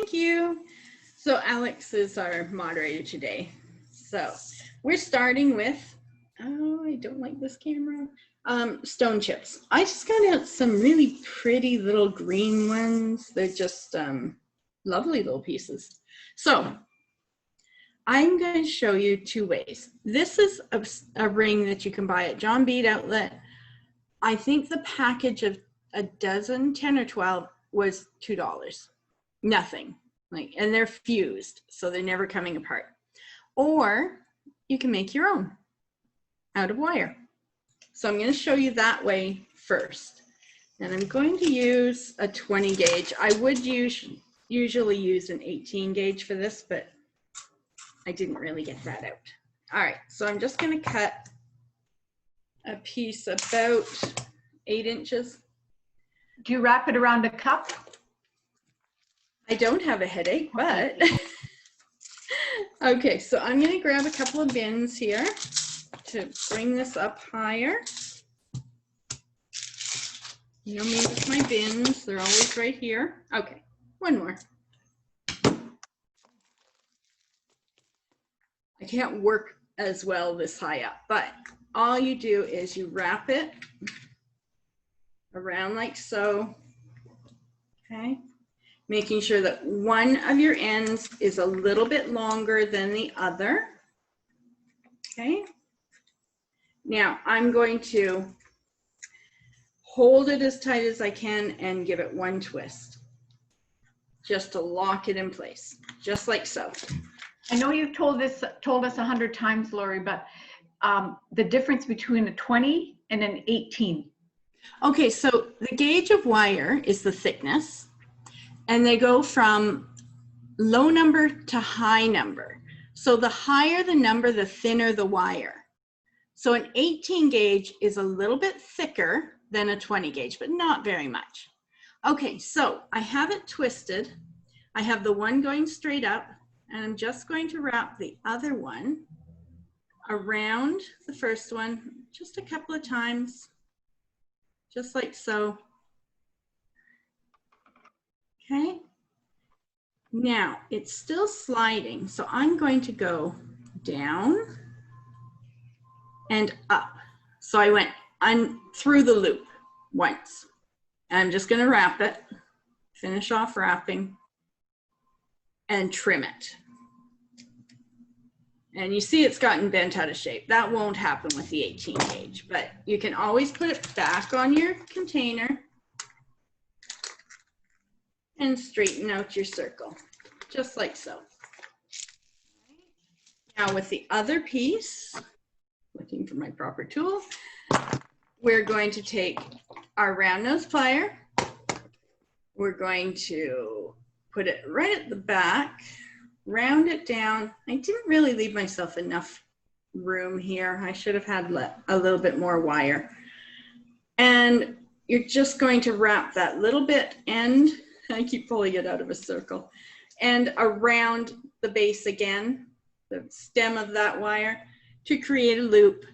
Thank you. So Alex is our moderator today. So we're starting with, oh, I don't like this camera, stone chips. I just got out some really pretty little green ones. They're just lovely little pieces. So I'm going to show you two ways. This is a ring that you can buy at John Bead Outlet. I think the package of a dozen, 10 or 12, was $2. Nothing. And they're fused, so they're never coming apart. Or you can make your own out of wire. So I'm going to show you that way first. And I'm going to use a 20 gauge. I would usually use an 18 gauge for this, but I didn't really get that out. All right, so I'm just going to cut a piece about 8 inches. Do you wrap it around a cup? I don't have a headache, but okay, so I'm going to grab a couple of bins here to bring this up higher. You know me with my bins, they're always right here. Okay, one more. I can't work as well this high up, but all you do is you wrap it around like so, okay? Making sure that one of your ends is a little bit longer than the other, okay? Now I'm going to hold it as tight as I can and give it one twist, just to lock it in place, just like so. I know you've told us 100 times, Lori, but the difference between a 20 and an 18. Okay, so the gauge of wire is the thickness, and they go from low number to high number. So the higher the number, the thinner the wire. So an 18 gauge is a little bit thicker than a 20 gauge, but not very much. Okay, so I have it twisted. I have the one going straight up, and I'm just going to wrap the other one around the first one just a couple of times, just like so. Okay, now it's still sliding, so I'm going to go down and up. So I went through the loop once. I'm just going to wrap it, finish off wrapping, and trim it. And you see it's gotten bent out of shape. That won't happen with the 18 gauge, but you can always put it back on your container and straighten out your circle, just like so. Now with the other piece, looking for my proper tool, we're going to take our round nose plier. We're going to put it right at the back, round it down. I didn't really leave myself enough room here. I should have had a little bit more wire. And you're just going to wrap that little bit end, I keep pulling it out of a circle, and around the base again, the stem of that wire, to create a loop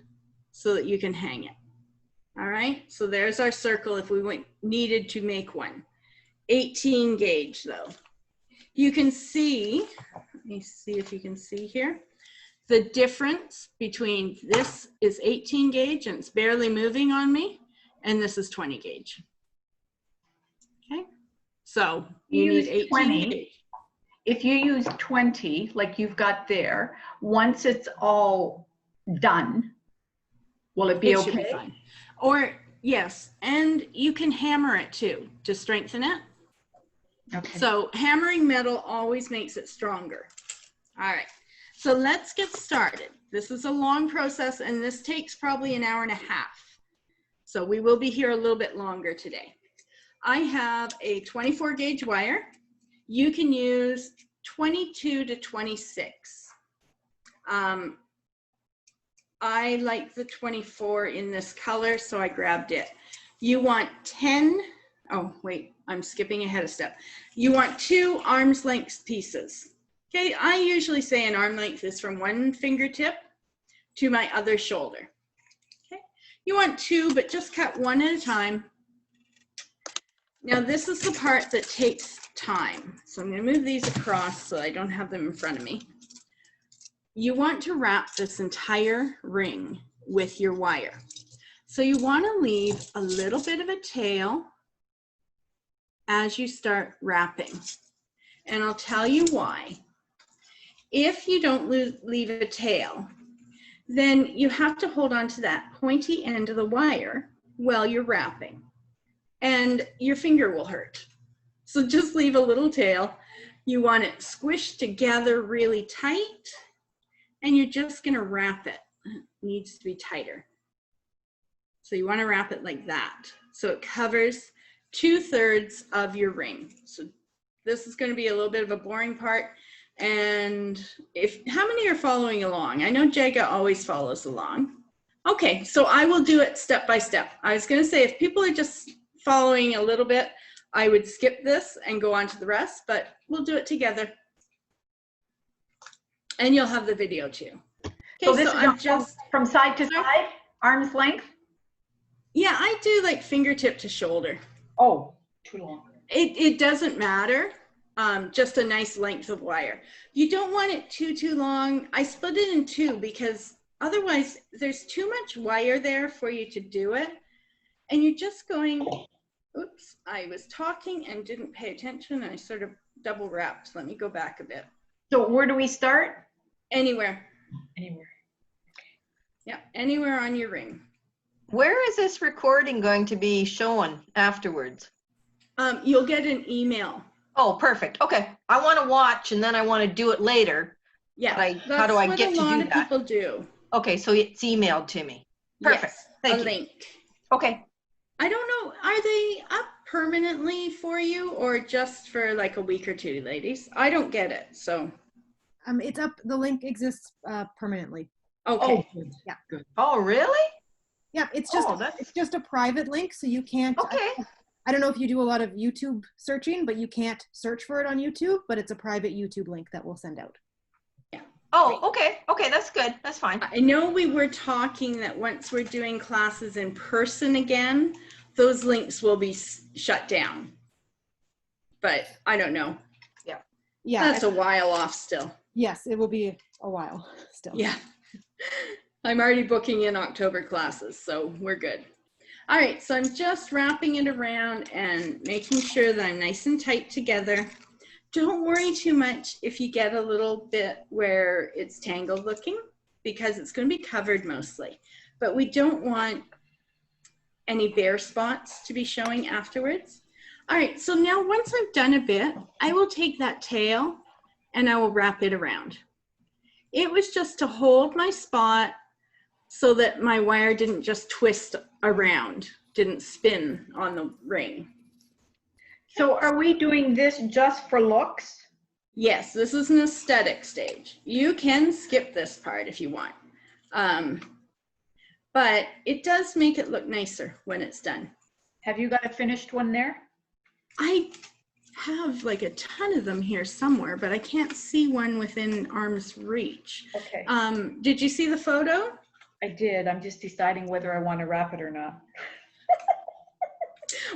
so that you can hang it. All right, so there's our circle if we needed to make one. 18 gauge though. You can see, let me see if you can see here, the difference between this is 18 gauge and it's barely moving on me, and this is 20 gauge. Okay, so you need 18 20 gauge. If you use 20 like you've got there, once it's all done, will it be okay? Should be fine. Or yes, and you can hammer it too to strengthen it. Okay. So hammering metal always makes it stronger. All right, so let's get started. This is a long process and this takes probably an hour and a half. So we will be here a little bit longer today. I have a 24 gauge wire. You can use 22 to 26. I like the 24 in this color, so I grabbed it. You want 10, oh wait, I'm skipping ahead a step. You want 2 arm's length pieces. Okay, I usually say an arm length is from one fingertip to my other shoulder. Okay, you want 2, but just cut one at a time. Now this is the part that takes time. So I'm going to move these across so I don't have them in front of me. You want to wrap this entire ring with your wire. So you want to leave a little bit of a tail as you start wrapping. And I'll tell you why. If you don't leave a tail, then you have to hold on to that pointy end of the wire while you're wrapping, and your finger will hurt. So just leave a little tail. You want it squished together really tight, and you're just gonna wrap it. It needs to be tighter. So you wanna wrap it like that. So it covers 2/3 of your ring. So this is gonna be a little bit of a boring part. And how many are following along? I know Jaga always follows along. Okay, so I will do it step by step. I was gonna say if people are just following a little bit, I would skip this and go on to the rest, but we'll do it together. And you'll have the video too. Okay, so this is I'm just from side to side, arm's length? Yeah, I do like fingertip to shoulder. Oh, too long. It doesn't matter. Just a nice length of wire. You don't want it too long. I split it in two because otherwise there's too much wire there for you to do it. And you're just going, oops, I was talking and didn't pay attention. I sort of double wrapped. Let me go back a bit. So where do we start? Anywhere. Anywhere. Yeah, anywhere on your ring. Where is this recording going to be shown afterwards? You'll get an email. Oh, perfect. Okay. I want to watch and then I want to do it later. Yeah. How do I get to do that? That's what a lot of people do. Okay, so it's emailed to me. Perfect. Yes, Thank a you. link. Okay. I don't know, are they up permanently for you or just for like a week or two, ladies? I don't get it, so. It's up, the link exists permanently. Okay. Oh, Yeah. good. Oh, really? Yeah, it's just, Oh, it's just a private link, so you can't, Okay. I don't know if you do a lot of YouTube searching, but you can't search for it on YouTube, but it's a private YouTube link that we'll send out. Oh, okay. Okay, that's good. That's fine. I know we were talking that once we're doing classes in person again, those links will be shut down. But I don't know. Yeah. That's a while off still. Yes, it will be a while still. Yeah. I'm already booking in October classes, so we're good. All right, so I'm just wrapping it around and making sure that I'm nice and tight together. Don't worry too much if you get a little bit where it's tangled looking, because it's going to be covered mostly. But we don't want any bare spots to be showing afterwards. All right, so now once I've done a bit, I will take that tail and I will wrap it around. It was just to hold my spot so that my wire didn't just twist around, didn't spin on the ring. So are we doing this just for looks? Yes, this is an aesthetic stage. You can skip this part if you want. But it does make it look nicer when it's done. Have you got a finished one there? I have like a ton of them here somewhere, but I can't see one within arm's reach. Okay. Did you see the photo? I did. I'm just deciding whether I want to wrap it or not.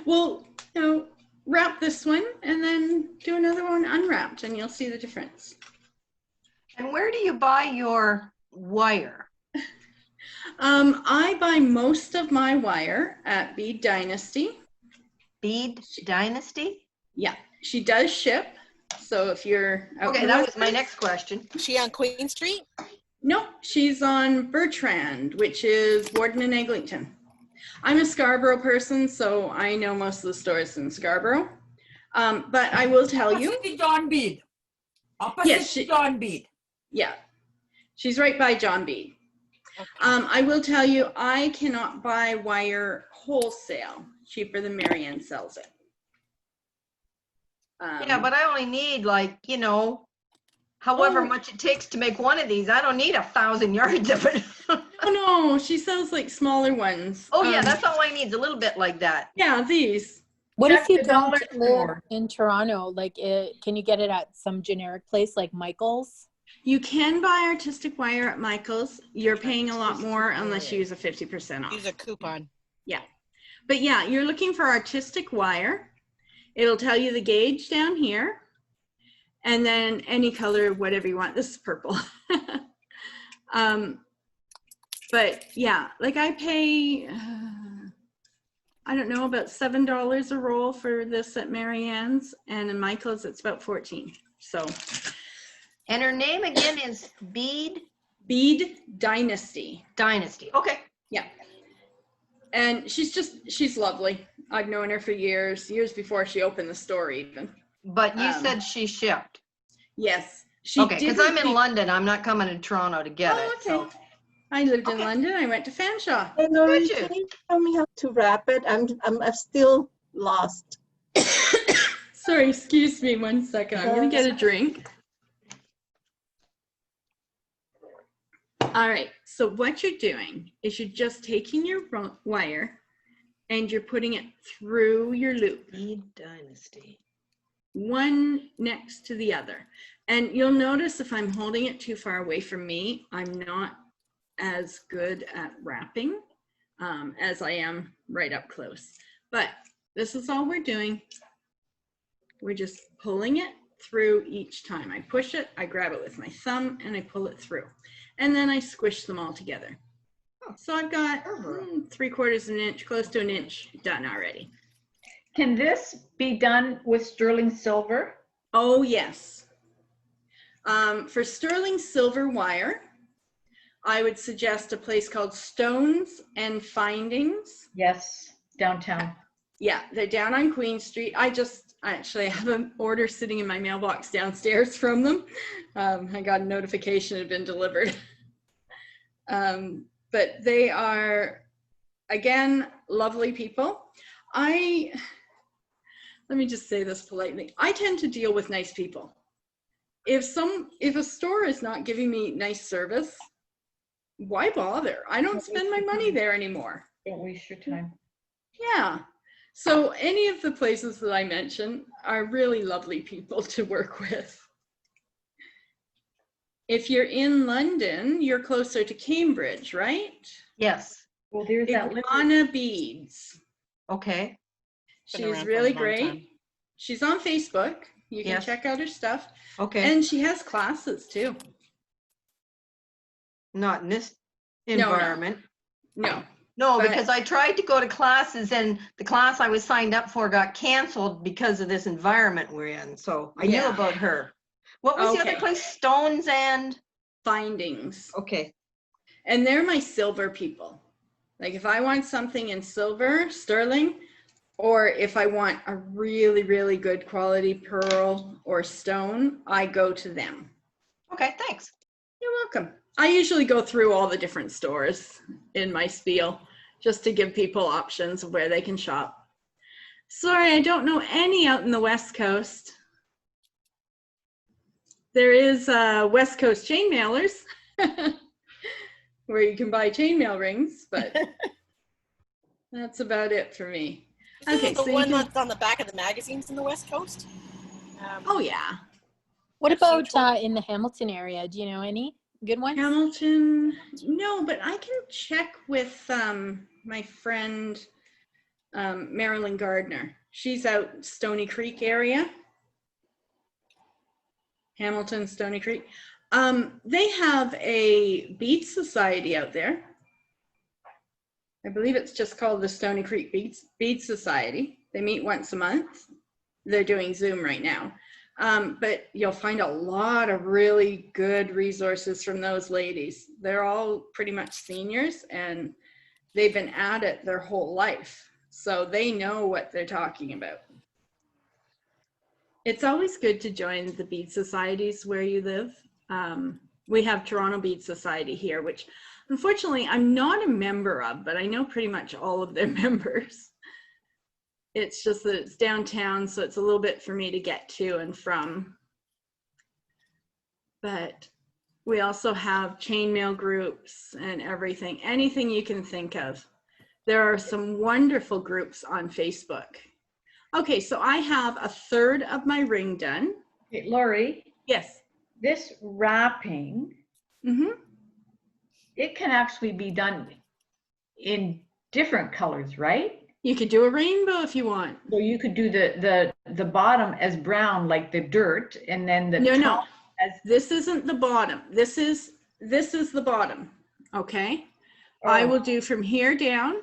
Well, you know, wrap this one and then do another one unwrapped and you'll see the difference. And where do you buy your wire? I buy most of my wire at Bead Dynasty. Bead Dynasty? Yeah, she does ship. So if you're out Okay, that was my next question. Is she on Queen Street? No, she's on Bertrand, which is Warden and Eglinton. I'm a Scarborough person, so I know most of the stores in Scarborough. But I will tell you. Opposite John Bead. Opposite Yes, John Bead. Yeah, she's right by John B. Okay. I will tell you, I cannot buy wire wholesale cheaper than Marianne sells it. Yeah, but I only need like, you know, however Oh. much it takes to make one of these. I don't need 1,000 yards of it. Oh no, she sells like smaller ones. Oh yeah, that's all I need is a little bit like that. Yeah, these. What Check if you the don't dollar live store. in Toronto? Like, can you get it at some generic place like Michael's? You can buy artistic wire at Michael's. You're paying a lot more unless you use a 50% Use off. a coupon. Yeah. But yeah, you're looking for artistic wire. It'll tell you the gauge down here. And then any color, whatever you want. This is purple. But yeah, like I pay, I don't know, about $7 a roll for this at Marianne's, and in Michael's it's about 14. So. And her name again is Bead Bead Dynasty. Dynasty. Okay. Yeah. And she's lovely. I've known her for years before she opened the store even. But you said she shipped. Yes. She Okay, because I'm in didn't- London. I'm not coming to Toronto to get it. Okay. So. I lived in Okay. London. I went to Fanshawe. Hey, Lori, Did you? can you tell me how to wrap it? I'm still lost. Sorry, excuse me 1 second. I'm gonna get a drink. All right, so what you're doing is you're just taking your wire and you're putting it through your loop, Bead Dynasty. one next to the other. And you'll notice if I'm holding it too far away from me, I'm not as good at wrapping as I am right up close. But this is all we're doing. We're just pulling it through each time. I push it, I grab it with my thumb, and I pull it through. And then I squish them all together. So I've got 3/4 of an inch, close to an inch done already. Can this be done with sterling silver? Oh, yes. For sterling silver wire, I would suggest a place called Stones and Findings. Yes, downtown. Yeah, they're down on Queen Street. I actually have an order sitting in my mailbox downstairs from them. I got a notification it had been delivered. But they are, again, lovely people. Let me just say this politely. I tend to deal with nice people. If a store is not giving me nice service, why bother? I don't spend my money there anymore. Don't waste your time. Yeah. So any of the places that I mentioned are really lovely people to work with. If you're in London, you're closer to Cambridge, right? Yes. Well, there's that Iguana Beads. Okay. Been She's around for a really long great. time. She's on Facebook. You can Yes. check out her stuff. Okay. And she has classes too. Not in this No, no. environment. No. No, But- because I tried to go to classes and the class I was signed up for got canceled because of this environment we're in. So I knew Yeah. about her. What was the Okay. other place? Stones and, Findings. okay. And they're my silver people. Like if I want something in silver, sterling, or if I want a really, really good quality pearl or stone, I go to them. Okay, thanks. You're welcome. I usually go through all the different stores in my spiel just to give people options of where they can shop. Sorry, I don't know any out in the West Coast. There is West Coast chain mailers where you can buy chainmail rings, but that's about it for me. Is Okay, it the so you one can- that's on the back of the magazines in the West Coast? Oh yeah. What I've about seen in the Hamilton area? Do you know any good ones? Hamilton, no, but I can check with my friend Marilyn Gardner. She's out Stony Creek area. Hamilton, Stony Creek. They have a bead society out there. I believe it's just called the Stony Creek Bead Society. They meet once a month. They're doing Zoom right now. But you'll find a lot of really good resources from those ladies. They're all pretty much seniors and they've been at it their whole life. So they know what they're talking about. It's always good to join the bead societies where you live. We have Toronto Bead Society here, which unfortunately I'm not a member of, but I know pretty much all of their members. It's just that it's downtown, so it's a little bit for me to get to and from. But we also have chainmail groups and everything, anything you can think of. There are some wonderful groups on Facebook. Okay, so I have 1/3 of my ring done. Hey, Lori, Yes. this wrapping, Mm-hmm. it can actually be done in different colors, right? You could do a rainbow if you want. So you could do the bottom as brown, like the dirt, and then the No, no, top as, this isn't the bottom. This is the bottom, okay? I oh, will do from here down,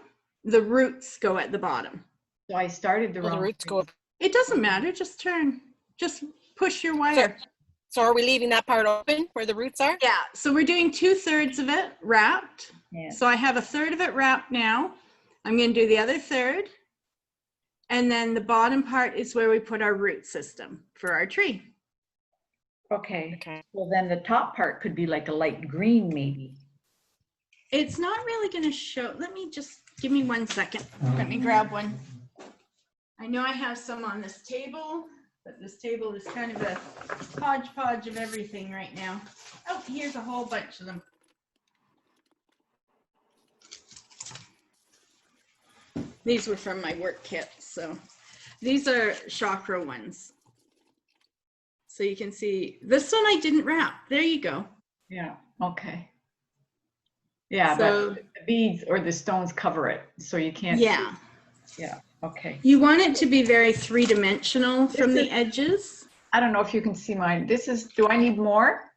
the roots go at the bottom. so I started the Well, the wrong. roots go up. It doesn't matter, just turn, just push your wire. So are we leaving that part open where the roots are? Yeah, so we're doing 2/3 of it wrapped. Yeah. So I have 1/3 of it wrapped now. I'm gonna do the other 1/3. And then the bottom part is where we put our root system for our tree. Okay. Okay. Well, then the top part could be like a light green, maybe. It's not really gonna show, let me just, give me 1 second. Let me grab one. I know I have some on this table, but this table is kind of a hodgepodge of everything right now. Oh, here's a whole bunch of them. These were from my work kit, so these are chakra ones. So you can see, this one I didn't wrap. There you go. Yeah, okay. Yeah, So- but the beads or the stones cover it, so you can't. Yeah. See. Yeah, okay. You want it to be very three-dimensional from the edges. I don't know if you can see mine. This is, do I need more?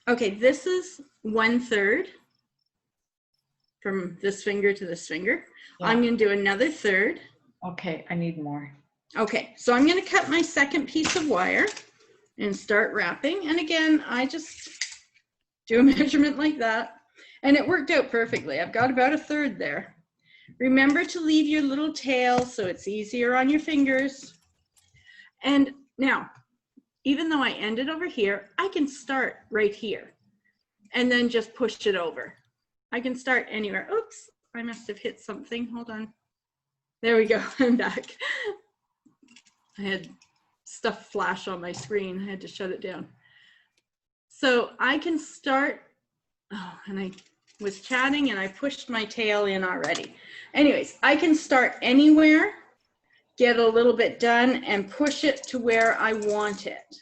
Okay, this is 1/3 from this finger to this finger. Yeah. I'm gonna do another 1/3. Okay, I need more. Okay, so I'm gonna cut my second piece of wire and start wrapping. And again, I just do a measurement like that. And it worked out perfectly. I've got about 1/3 there. Remember to leave your little tail so it's easier on your fingers. And now, even though I ended over here, I can start right here and then just push it over. I can start anywhere. Oops, I must have hit something. Hold on. There we go, I'm back. I had stuff flash on my screen. I had to shut it down. So I can start, oh, and I was chatting and I pushed my tail in already. Anyways, I can start anywhere, get a little bit done and push it to where I want it.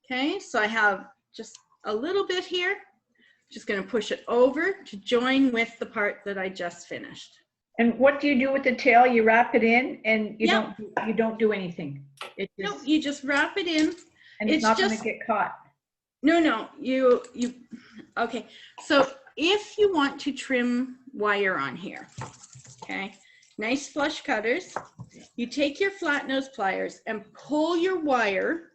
Okay, so I have just a little bit here. Just gonna push it over to join with the part that I just finished. And what do you do with the tail? You wrap it in and you Yeah. don't do anything. It No, just, you just wrap it in. and it's it's not gonna just- get caught. No, okay. So if you want to trim wire on here, okay, nice flush cutters, you take your flat nose pliers and pull your wire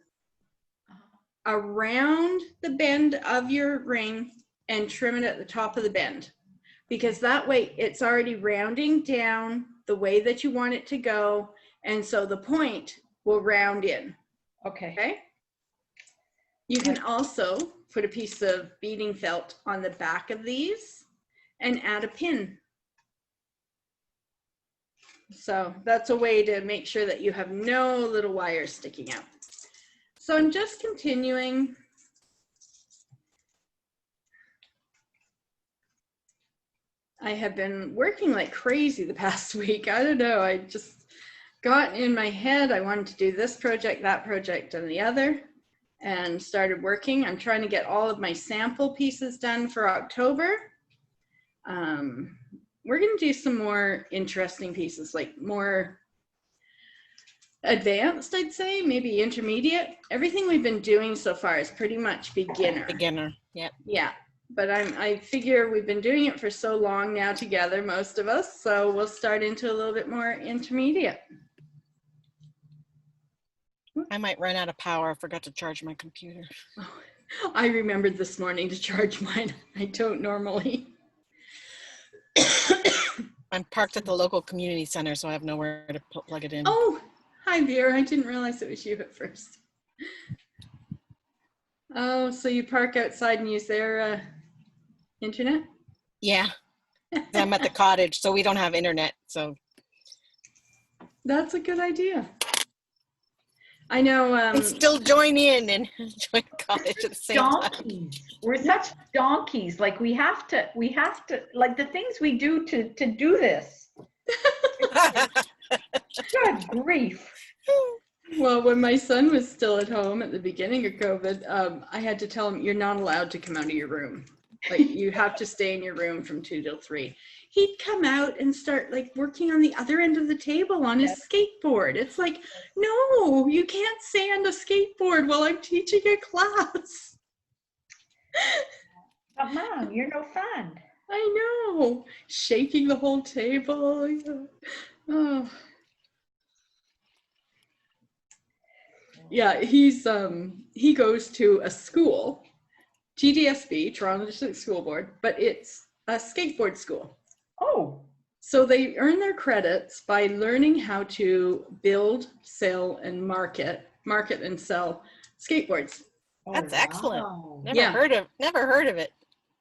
around the bend of your ring and trim it at the top of the bend. Because that way it's already rounding down the way that you want it to go. And so the point will round in. Okay. Okay. You can also put a piece of beading felt on the back of these and add a pin. So that's a way to make sure that you have no little wires sticking out. So I'm just continuing. I have been working like crazy the past week. I don't know, I just got in my head, I wanted to do this project, that project, and the other, and started working. I'm trying to get all of my sample pieces done for October. We're gonna do some more interesting pieces, like more advanced, I'd say, maybe intermediate. Everything we've been doing so far is pretty much beginner. Beginner, yeah. Yeah, but I figure we've been doing it for so long now together, most of us, so we'll start into a little bit more intermediate. I might run out of power. I forgot to charge my computer. I remembered this morning to charge mine. I don't normally. I'm parked at the local community center, so I have nowhere to plug it in. Oh, hi Vera. I didn't realize it was you at first. Oh, so you park outside and use their internet? Yeah, I'm at the cottage, so we don't have internet. So That's a good idea. I know. and still join in and join the cottage at the same time. Donkeys. We're such donkeys. Like we have to, like the things we do to do this. Good grief. Well, when my son was still at home at the beginning of COVID, I had to tell him, you're not allowed to come out of your room. Like you have to stay in your room from 2 till 3. He'd come out and start like working on the other end of the table on his skateboard. It's like, no, you can't stay on the skateboard while I'm teaching a class. But Mom, you're no fun. I know, shaking the whole table. Oh. Yeah, he goes to a school, TDSB, Toronto District School Board, but it's a skateboard school. Oh. So they earn their credits by learning how to build, sell, and market and sell skateboards. That's excellent. Wow. Never heard of it.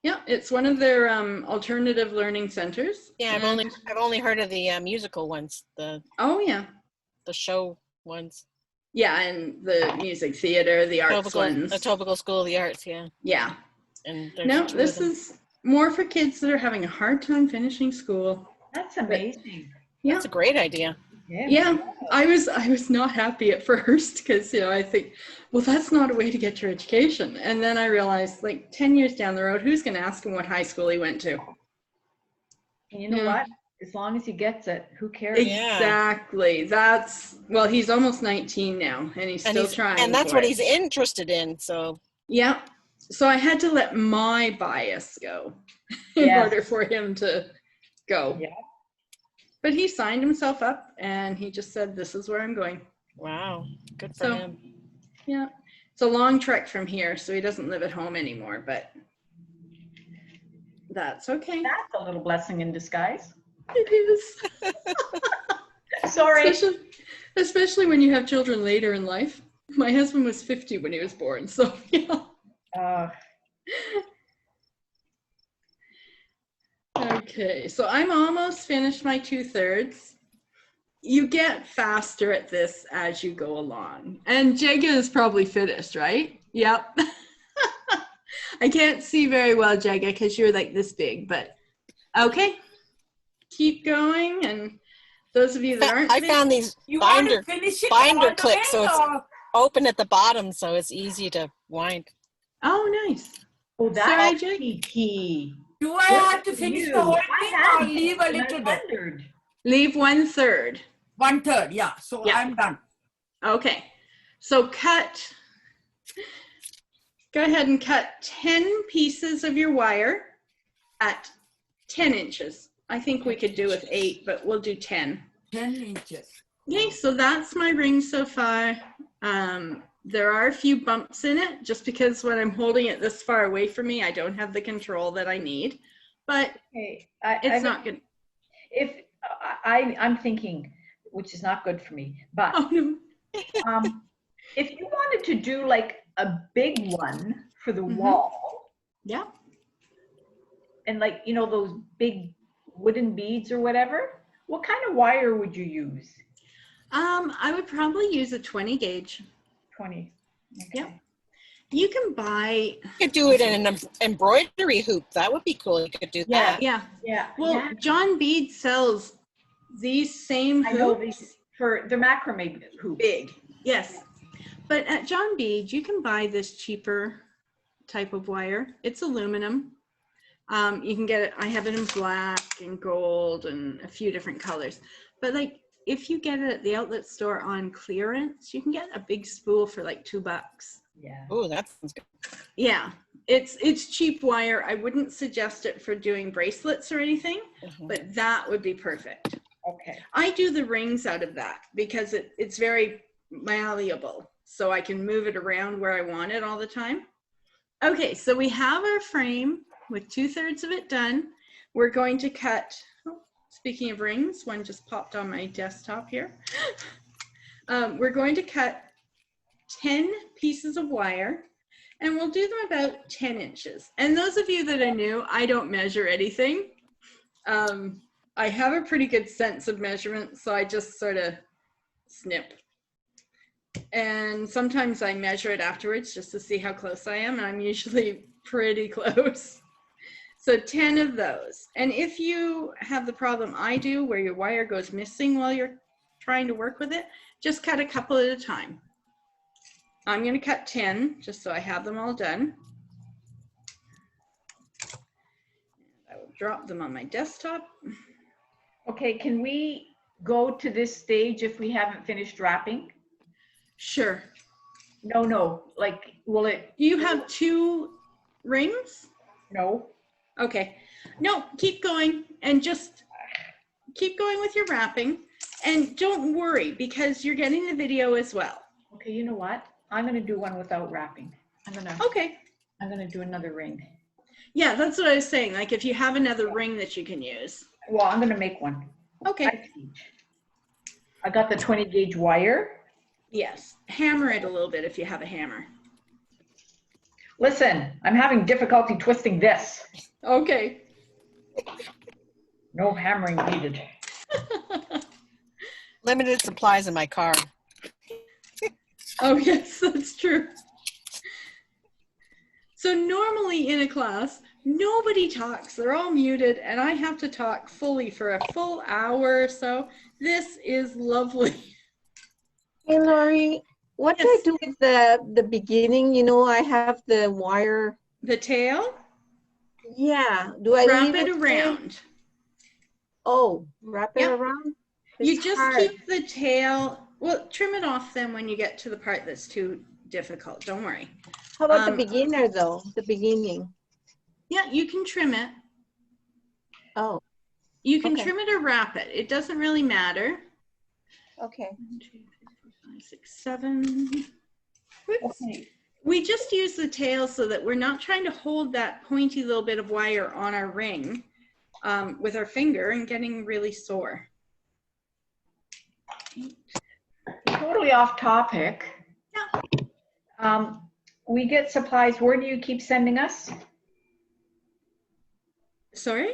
Yeah, it's one of their alternative learning centers. Yeah, I've only heard of the musical ones, the show ones. Yeah, and the music theater, the arts ones. The Etobicoke School of the Arts, yeah. Yeah. And No, this is more for kids that are having a hard time finishing school. That's amazing. Yeah. That's a great idea. Yeah, I was not happy at first because, I think, well, that's not a way to get your education. And then I realized, like, 10 years down the road, who's going to ask him what high school he went to? And you know what? As long as he gets it, who cares? Exactly. Well, he's almost 19 now, and he's still trying. And that's what he's interested in, so. Yeah. So I had to let my bias go in order for him to go. Yeah. But he signed himself up and he just said, this is where I'm going. Wow. Good for him. Yeah. It's a long trek from here, so he doesn't live at home anymore, but that's okay. That's a little blessing in disguise. It is. Sorry. Especially when you have children later in life. My husband was 50 when he was born, so yeah. Okay, so I'm almost finished my 2/3. You get faster at this as you go along. And Jega is probably finished, right? Yep. I can't see very well, Jega, because you're like this big, but okay. Keep going. And those of you that aren't I found these binder clips, so it's open at the bottom, so it's easy to wind. Oh, nice. Oh, that's Jega. key. Do I have to finish the whole thing or leave a little bit? Leave 1/3. 1/3, yeah. So Yeah. I'm done. Okay. So go ahead and cut 10 pieces of your wire at 10 inches. I think we could do with 8, but we'll do 10. 10 inches. Okay, so that's my ring so far. There are a few bumps in it just because when I'm holding it this far away from me, I don't have the control that I need, but it's not good. If I'm thinking, which is not good for me, but if you wanted to do like a big one for the wall, and like, those big wooden beads or whatever, what kind of wire would you use? I would probably use a 20 gauge. 20. Okay. Yeah. You can buy. You could do it in an embroidery hoop. That would be cool. You could do that. Yeah. Yeah. Well, John Bead sells these same hoops. I know these for the macrame hoop. Big. Yes. But at John Bead, you can buy this cheaper type of wire. It's aluminum. You can get it. I have it in black and gold and a few different colors. But like, if you get it at the outlet store on clearance, you can get a big spool for like $2. Yeah. Oh, that sounds good. Yeah, it's cheap wire. I wouldn't suggest it for doing bracelets or anything, but that would be perfect. Okay. I do the rings out of that because it's very malleable, so I can move it around where I want it all the time. Okay, so we have our frame with 2/3 of it done. We're going to cut. Speaking of rings, one just popped on my desktop here. We're going to cut 10 pieces of wire, and we'll do them about 10 inches. And those of you that are new, I don't measure anything. I have a pretty good sense of measurement, so I just sort of snip. And sometimes I measure it afterwards just to see how close I am, and I'm usually pretty close. So 10 of those. And if you have the problem I do where your wire goes missing while you're trying to work with it, just cut a couple at a time. I'm going to cut 10 just so I have them all done. drop them on my desktop. Okay, can we go to this stage if we haven't finished wrapping? Sure. No, like, will it? You have 2 rings? No. Okay. No, keep going and just keep going with your wrapping. And don't worry because you're getting the video as well. Okay, you know what? I'm gonna do one without wrapping. Okay. I'm gonna do another ring. Yeah, that's what I was saying. Like if you have another ring that you can use. Well, I'm gonna make one. Okay. I got the 20 gauge wire. Yes. Hammer it a little bit if you have a hammer. Listen, I'm having difficulty twisting this. Okay. No hammering needed. Limited supplies in my car. Oh, yes, that's true. So normally in a class, nobody talks. They're all muted, and I have to talk fully for a full hour or so. This is lovely. Hey, Lori, what do I do with the beginning? You know, I have the wire. The tail? Yeah. Do I Wrap leave it there? around. Oh, wrap it Yep. around? You It's just hard. keep the tail, well, trim it off then when you get to the part that's too difficult. Don't worry. How about the beginner though? The beginning. Yeah, you can trim it. Oh, You can Okay. trim it or wrap it. It doesn't really matter. okay. 1, 2, 3, 4, 5, 6, 7. Whoops. Okay. We just use the tail so that we're not trying to hold that pointy little bit of wire on our ring with our finger and getting really sore. Totally off topic. Yeah. We get supplies. Where do you keep sending us? Sorry?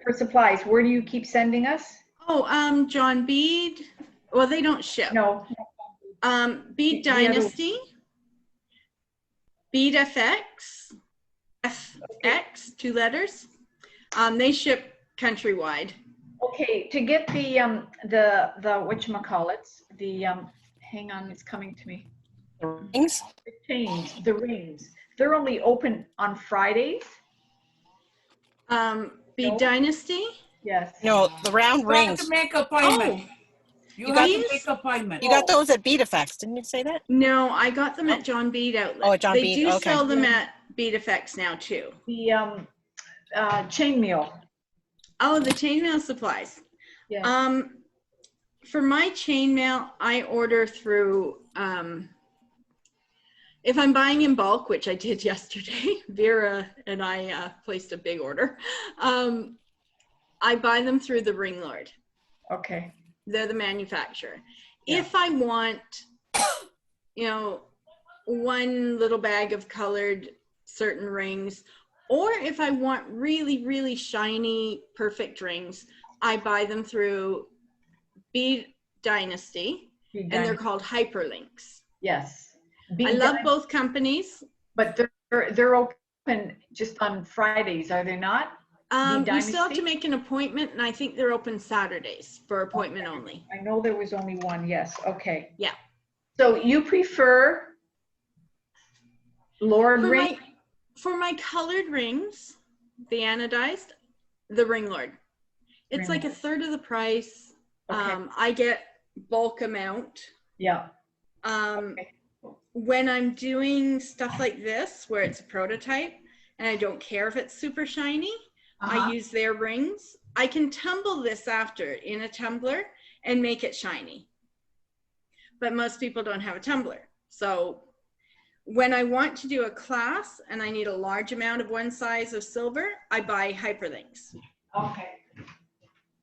For supplies, where do you keep sending us? Oh, John Bead. Well, they don't ship. No. Bead The other- Dynasty. Bead FX. FX, 2 letters. They ship countrywide. Okay, to get the whatchamacallits, hang on, it's coming to me. Rings? The chains, the rings, they're only open on Fridays? Bead No. Dynasty. Yes. No, the round You have rings. to make appointment. Oh, You You have got- to make appointment. You got those at Beat Effects, didn't you say that? no, I got them at John Bead Outlet. Oh, at John they Bead, do okay. sell them at Bead FX now too. The chainmail. Oh, the chainmail supplies. Yeah. For my chainmail, I order through, if I'm buying in bulk, which I did yesterday, Vera and I placed a big order. I buy them through the Ring Lord. Okay. They're the manufacturer. Yeah. If I want, you know, one little bag of colored certain rings, or if I want really, really shiny, perfect rings, I buy them through Bead Dynasty, and they're called hyperlinks. Yes. I love both companies. But they're open just on Fridays, are they not? You still have Dynasty? to make an appointment, and I think they're open Saturdays for appointment only. I know there was only one, yes, okay. Yeah. So you prefer Lord For ring? for my colored rings, the anodized, the Ring Lord. It's Ring like Lord. a third of the price. Okay. I get bulk amount. Yeah. When I'm doing stuff like this, where it's a prototype, and I don't care if it's super shiny, I use their rings. I can tumble this after in a tumbler and make it shiny. But most people don't have a tumbler. So when I want to do a class and I need a large amount of one size of silver, I buy hyperlinks. Okay.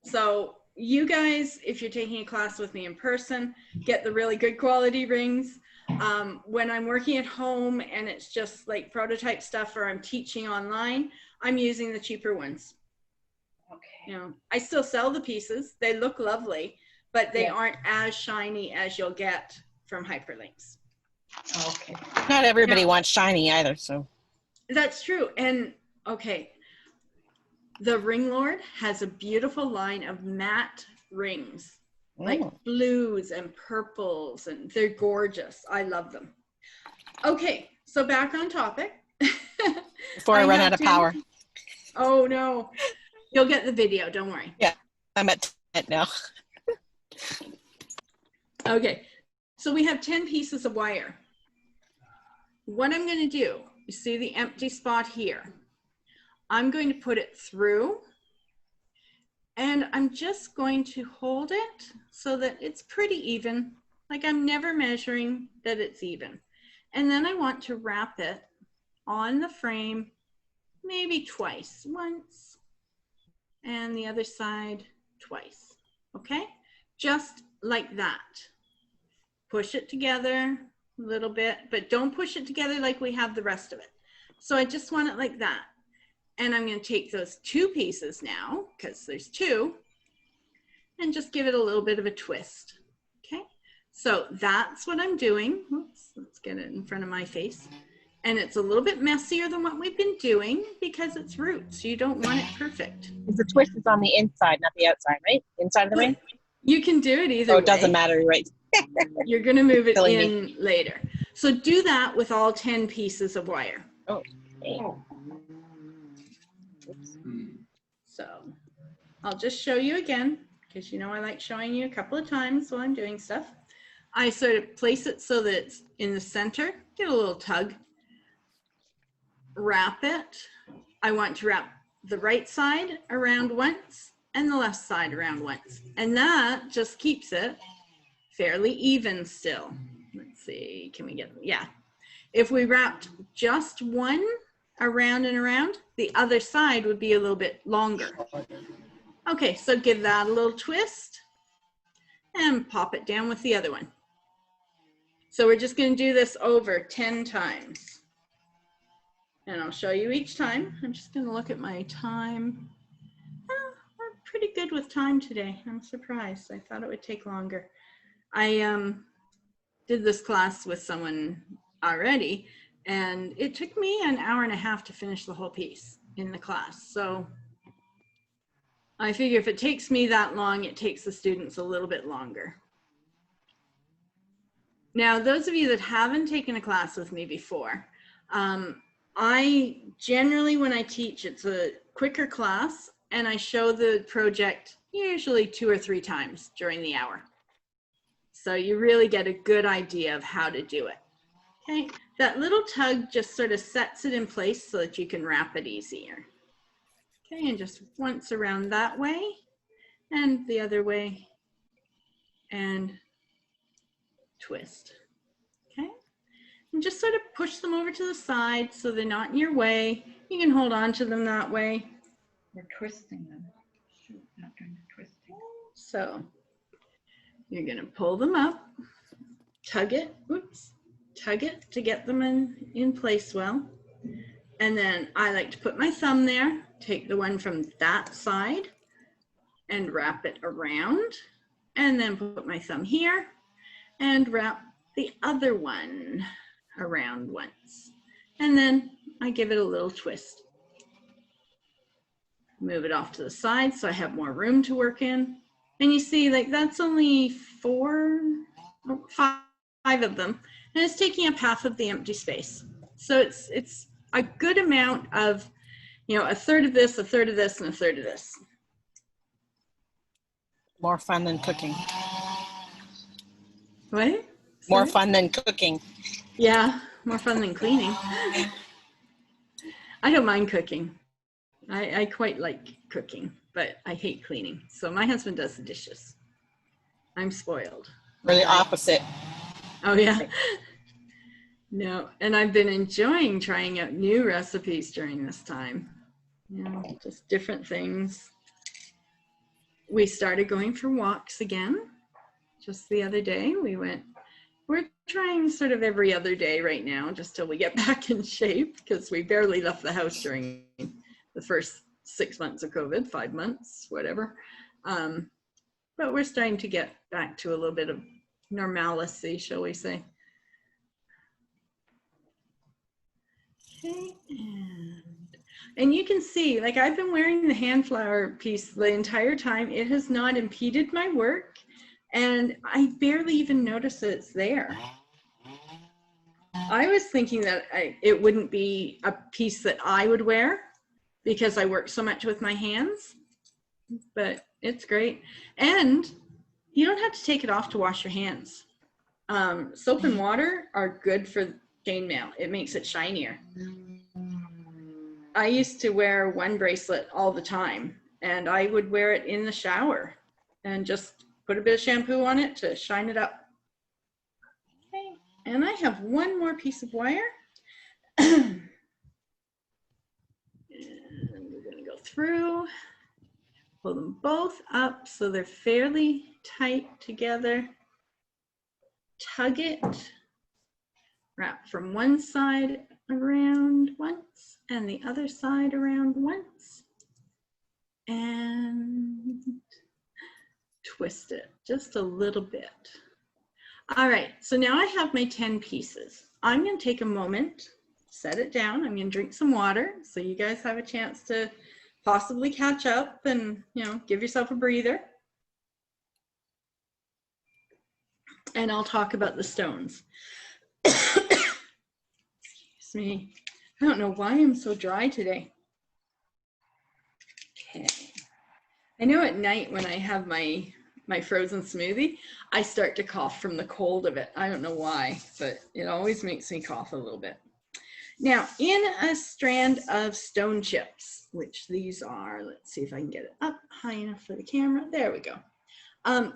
So you guys, if you're taking a class with me in person, get the really good quality rings. When I'm working at home and it's just like prototype stuff, or I'm teaching online, I'm using the cheaper ones. Okay. You know, I still sell the pieces. They look lovely, but they Yeah. aren't as shiny as you'll get from hyperlinks. Okay. Not everybody wants shiny either, so. That's true. And okay, the Ring Lord has a beautiful line of matte rings, like blues and purples, and they're gorgeous. I love them. Okay, so back on topic. Before I run have out of power. Oh no, you'll get the video, don't worry. I'm at 10 now. Okay, so we have 10 pieces of wire. What I'm going to do, you see the empty spot here? I'm going to put it through, and I'm just going to hold it so that it's pretty even. Like I'm never measuring that it's even. And then I want to wrap it on the frame, maybe twice, once, and the other side twice, okay? Just like that. Push it together a little bit, but don't push it together like we have the rest of it. So I just want it like that. And I'm going to take those 2 pieces now, because there's 2, and just give it a little bit of a twist. Okay, so that's what I'm doing. Oops, let's get it in front of my face. And it's a little bit messier than what we've been doing because it's roots. You don't want it perfect. The twist is on the inside, not the outside, right? Inside of the ring? You can do it either way. Oh, it doesn't matter, you're right. You're going to move it Silly in later. So do that with all 10 pieces of wire. Oh. Okay. So I'll just show you again, because you know I like showing you a couple of times while I'm doing stuff. I sort of place it so that it's in the center, get a little tug, wrap it. I want to wrap the right side around once and the left side around once. And that just keeps it fairly even still. Let's see, can we get, yeah. If we wrapped just one around and around, the other side would be a little bit longer. Okay, so give that a little twist and pop it down with the other one. So we're just going to do this over 10 times. And I'll show you each time. I'm just going to look at my time. Oh, I'm pretty good with time today. I'm surprised. I thought it would take longer. I did this class with someone already, and it took me an hour and a half to finish the whole piece in the class. So I figure if it takes me that long, it takes the students a little bit longer. Now, those of you that haven't taken a class with me before, I generally, when I teach, it's a quicker class, and I show the project usually 2 or 3 times during the hour. So you really get a good idea of how to do it. Okay, that little tug just sort of sets it in place so that you can wrap it easier. Okay, and just once around that way and the other way and twist. Okay, and just sort of push them over to the side so they're not in your way. You can hold on to them that way. We're twisting them. Shoot, not doing the twisting. So you're going to pull them up, tug it, oops, tug it to get them in place well. And then I like to put my thumb there, take the one from that side and wrap it around, and then put my thumb here and wrap the other one around once. And then I give it a little twist. Move it off to the side so I have more room to work in. And you see, like, that's only 5 of them, and it's taking up half of the empty space. So it's a good amount of, you know, a third of this, a third of this, and a third of this. More fun than cooking. What? More fun than cooking. Yeah, more fun than cleaning. I don't mind cooking. I quite like cooking, but I hate cleaning. So my husband does the dishes. I'm spoiled. We're the opposite. Oh, yeah. No, and I've been enjoying trying out new recipes during this time. You know, just different things. We started going for walks again. Just the other day, we're trying sort of every other day right now, just till we get back in shape, because we barely left the house during the first 6 months of COVID, 5 months, whatever. But we're starting to get back to a little bit of normalcy, shall we say. Okay, and you can see, like, I've been wearing the hand flower piece the entire time. It has not impeded my work, and I barely even notice that it's there. I was thinking that it wouldn't be a piece that I would wear, because I work so much with my hands, but it's great. And you don't have to take it off to wash your hands. Soap and water are good for chainmail. It makes it shinier. I used to wear one bracelet all the time, and I would wear it in the shower and just put a bit of shampoo on it to shine it up. Okay, and I have one more piece of wire. And we're gonna go through, pull them both up so they're fairly tight together. Tug it, wrap from one side around once and the other side around once, and twist it just a little bit. All right, so now I have my 10 pieces. I'm going to take a moment, set it down. I'm going to drink some water so you guys have a chance to possibly catch up and, you know, give yourself a breather. And I'll talk about the stones. Excuse me. I don't know why I'm so dry today. Okay. I know at night when I have my frozen smoothie, I start to cough from the cold of it. I don't know why, but it always makes me cough a little bit. Now, in a strand of stone chips, which these are, let's see if I can get it up high enough for the camera. There we go.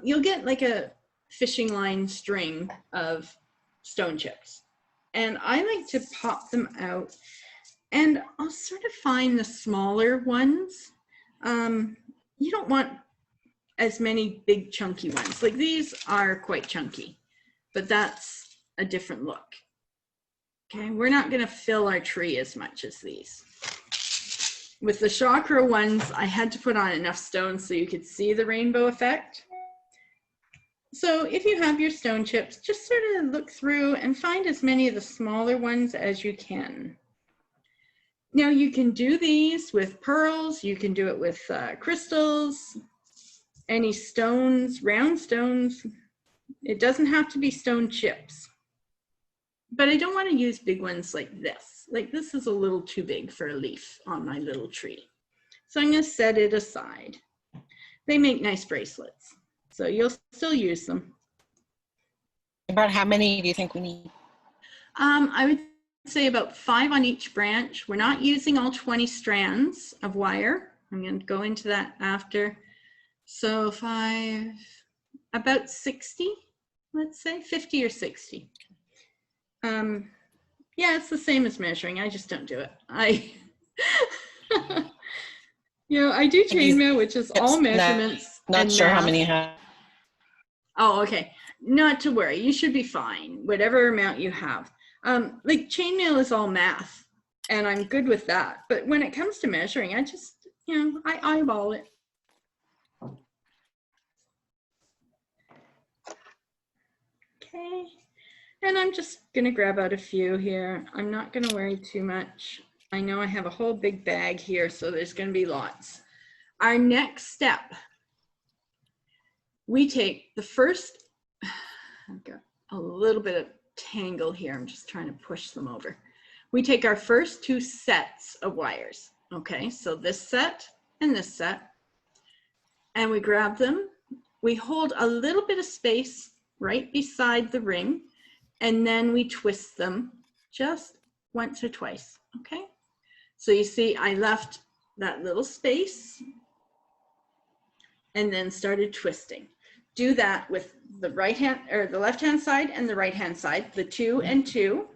You'll get like a fishing line string of stone chips. And I like to pop them out, and I'll sort of find the smaller ones. You don't want as many big chunky ones. Like these are quite chunky, but that's a different look. Okay, we're not gonna fill our tree as much as these. With the chakra ones, I had to put on enough stones so you could see the rainbow effect. So if you have your stone chips, just sort of look through and find as many of the smaller ones as you can. Now you can do these with pearls, you can do it with crystals, any stones, round stones. It doesn't have to be stone chips. But I don't want to use big ones like this. Like this is a little too big for a leaf on my little tree. So I'm going to set it aside. They make nice bracelets, so you'll still use them. About how many do you think we need? I would say about 5 on each branch. We're not using all 20 strands of wire. I'm going to go into that after. So 5, about 60, let's say 50 or 60. Yeah, it's the same as measuring. I just don't do it. You know, I do chainmail, which is all measurements. Not sure how many you have. Oh, okay. Not to worry. You should be fine, whatever amount you have. Like chainmail is all math, and I'm good with that. But when it comes to measuring, I just, you know, I eyeball it. Okay. And I'm just going to grab out a few here. I'm not going to worry too much. I know I have a whole big bag here, so there's going to be lots. Our next step, we take the first, I've got a little bit of tangle here. I'm just trying to push them over. We take our first 2 sets of wires. Okay, so this set and this set, and we grab them. We hold a little bit of space right beside the ring, and then we twist them just once or twice, okay? So you see I left that little space and then started twisting. Do that with the right hand, or the left hand side and the right hand side, the 2 and 2.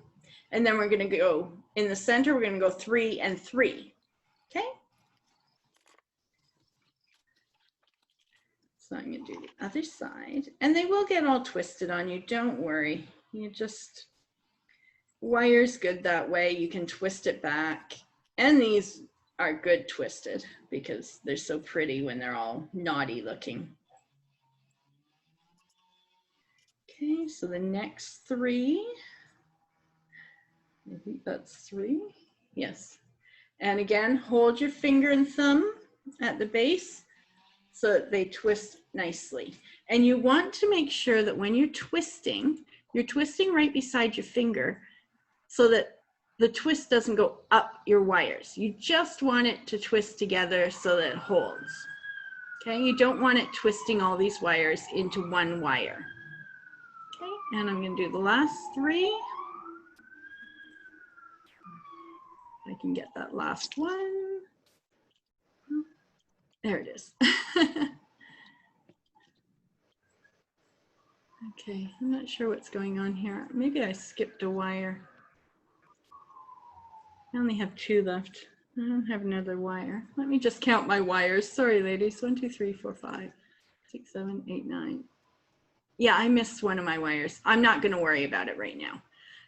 And then we're gonna go in the center, we're gonna go 3 and 3, okay? So I'm gonna do the other side, and they will get all twisted on you, don't worry. You just, wire's good that way. You can twist it back. And these are good twisted because they're so pretty when they're all knotty looking. Okay, so the next 3, I think that's 3, yes. And again, hold your finger and thumb at the base so that they twist nicely. And you want to make sure that when you're twisting right beside your finger so that the twist doesn't go up your wires. You just want it to twist together so that it holds. Okay, you don't want it twisting all these wires into one wire. Okay, and I'm going to do the last 3. I can get that last one. There it is. Okay, I'm not sure what's going on here. Maybe I skipped a wire. I only have 2 left. I don't have another wire. Let me just count my wires. Sorry, ladies. 1, 2, 3, 4, 5, 6, 7, 8, 9. Yeah, I missed one of my wires. I'm not going to worry about it right now.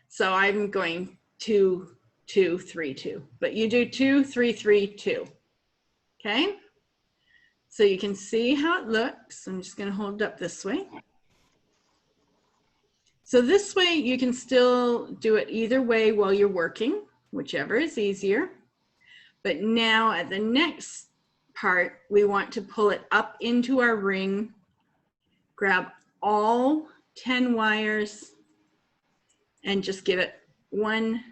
So I'm going 2, 2, 3, 2. But you do 2, 3, 3, 2. Okay? So you can see how it looks. I'm just going to hold it up this way. So this way you can still do it either way while you're working, whichever is easier. But now at the next part, we want to pull it up into our ring, grab all 10 wires, and just give it 1,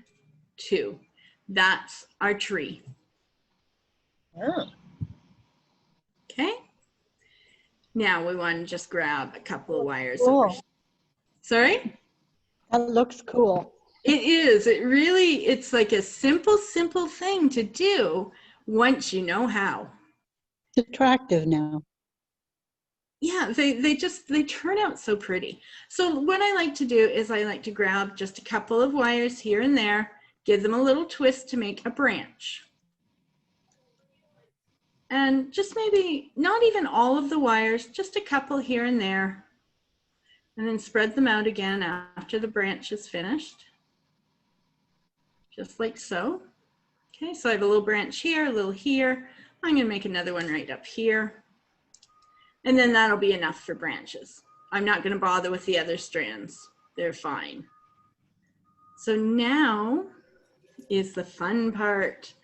2. That's our tree. Oh. Okay. Now we want to just grab a couple of wires. Cool. Sorry? That looks cool. It is. It really, it's like a simple thing to do once you know how. It's attractive now. Yeah, they turn out so pretty. So what I like to do is I like to grab just a couple of wires here and there, give them a little twist to make a branch. And just maybe, not even all of the wires, just a couple here and there. And then spread them out again after the branch is finished. Just like so. Okay, so I have a little branch here, a little here. I'm going to make another one right up here. And then that'll be enough for branches. I'm not going to bother with the other strands. They're fine. So now is the fun part.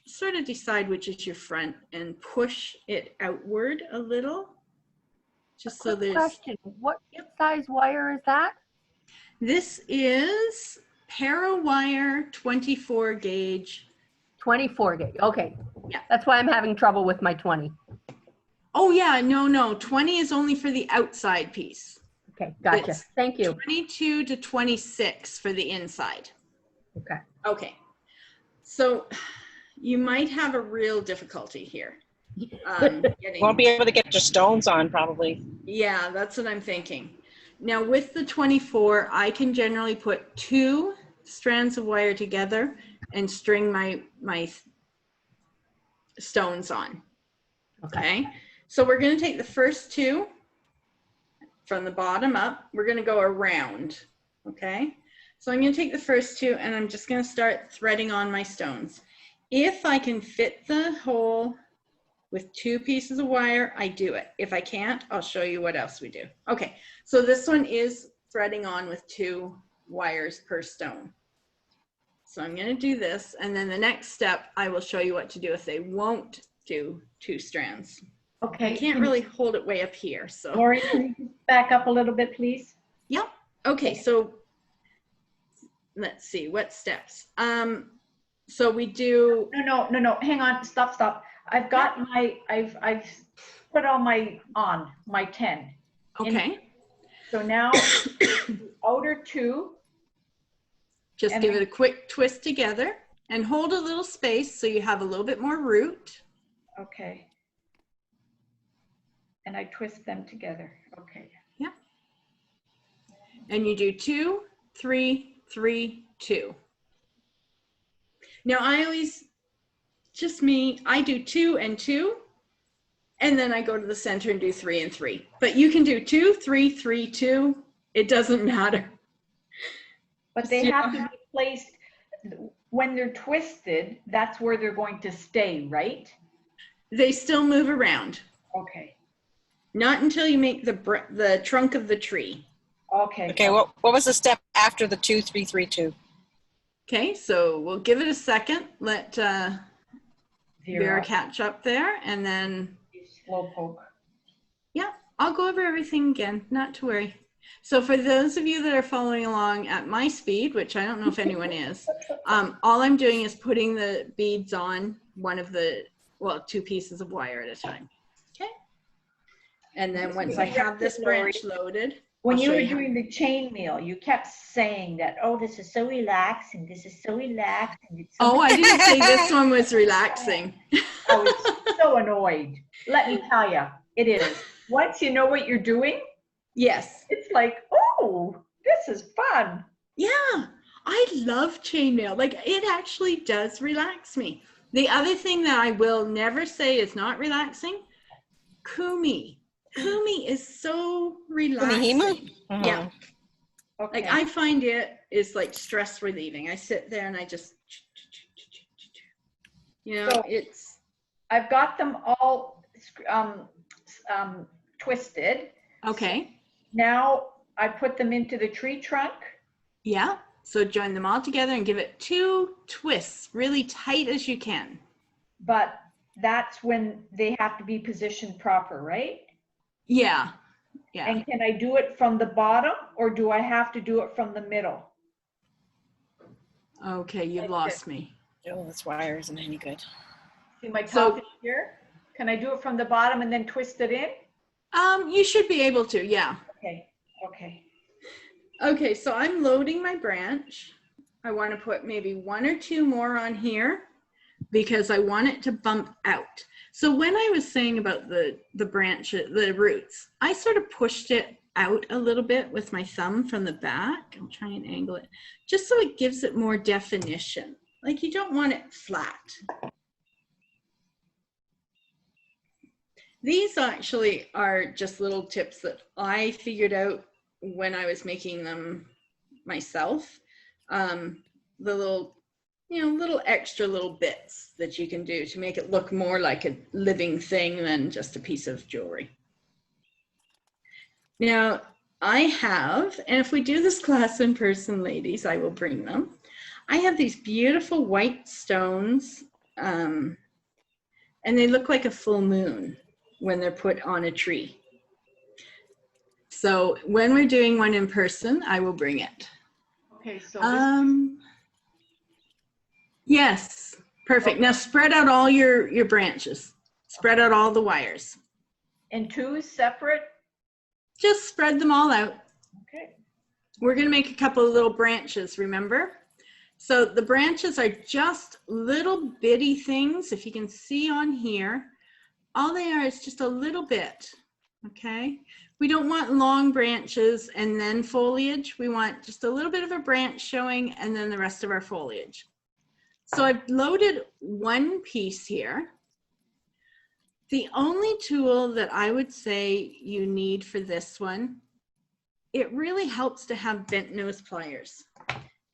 Sort of decide which is your front and push it outward a little. Just so there's. Question: what size wire is that? This is Parawire 24 gauge. 24 gauge. Okay. Yeah. That's why I'm having trouble with my 20. Oh yeah, no. 20 is only for the outside piece. Okay, gotcha. It's Thank you. 22 to 26 for the inside. Okay. Okay. So you might have a real difficulty here. Won't be able to get your stones on probably. Yeah, that's what I'm thinking. Now with the 24, I can generally put 2 strands of wire together and string my stones on. Okay. So we're going to take the first 2 from the bottom up. We're going to go around. Okay. So I'm going to take the first 2 and I'm just going to start threading on my stones. If I can fit the hole with 2 pieces of wire, I do it. If I can't, I'll show you what else we do. Okay, so this one is threading on with 2 wires per stone. So I'm gonna do this, and then the next step, I will show you what to do if they won't do 2 strands. Okay. I can't really hold it way up here, so. Lori, can you back up a little bit, please? Yep, okay, so let's see, what steps? So we do. No, hang on, stop. I've got I've put all my 10. Okay. So now outer 2. Just give it a quick twist together and hold a little space so you have a little bit more root. Okay. And I twist them together. Okay. Yeah. And you do 2, 3, 3, 2. Now I always, I do 2 and 2, and then I go to the center and do 3 and 3. But you can do 2, 3, 3, 2. It doesn't matter. But they have to be placed, when they're twisted, that's where they're going to stay, right? They still move around. Okay. Not until you make the trunk of the tree. Okay. Okay, what was the step after the 2, 3, 3, 2? Okay, so we'll give it a second. Let Vera catch up there, and then slow poke. Yeah, I'll go over everything again, not to worry. So for those of you that are following along at my speed, which I don't know if anyone is, all I'm doing is putting the beads on one of the, well, 2 pieces of wire at a time. Okay. And then once I have this branch loaded, When I'll you show were you how. doing the chainmail, you kept saying that, oh, this is so relaxing, this is so relaxing. It's so Oh, I didn't say this one was relaxing. I was so annoyed. Let me tell you, it is. Once you know what you're doing, Yes. it's like, oh, this is fun. Yeah, I love chainmail. Like, it actually does relax me. The other thing that I will never say is not relaxing, kumi. Kumi is so relaxing. Kumihimo? Yeah. Okay. Like, I find it is like stress relieving. I sit there and I just, you know, So, it's. I've got them all twisted. Okay. Now I put them into the tree trunk. Yeah. So join them all together and give it 2 twists, really tight as you can. But that's when they have to be positioned proper, right? Yeah. Yeah. And can I do it from the bottom or do I have to do it from the middle? Okay, you've lost me. Oh, this wire isn't any good. See my So- top is here? Can I do it from the bottom and then twist it in? You should be able to, yeah. Okay, okay. Okay, so I'm loading my branch. I want to put maybe 1 or 2 more on here because I want it to bump out. So when I was saying about the branch, the roots, I sort of pushed it out a little bit with my thumb from the back. I'll try and angle it just so it gives it more definition. Like, you don't want it flat. These actually are just little tips that I figured out when I was making them myself. The little, you know, little extra little bits that you can do to make it look more like a living thing than just a piece of jewelry. Now, I have, and if we do this class in person, ladies, I will bring them. I have these beautiful white stones, and they look like a full moon when they're put on a tree. So when we're doing one in person, I will bring it. Okay, so Yes, perfect. Now spread out all your branches. Spread out all the wires. in 2 separate? Just spread them all out. Okay. We're gonna make a couple of little branches, remember? So the branches are just little bitty things. If you can see on here, all they are is just a little bit, okay? We don't want long branches and then foliage. We want just a little bit of a branch showing and then the rest of our foliage. So I've loaded 1 piece here. The only tool that I would say you need for this one, it really helps to have bent nose pliers.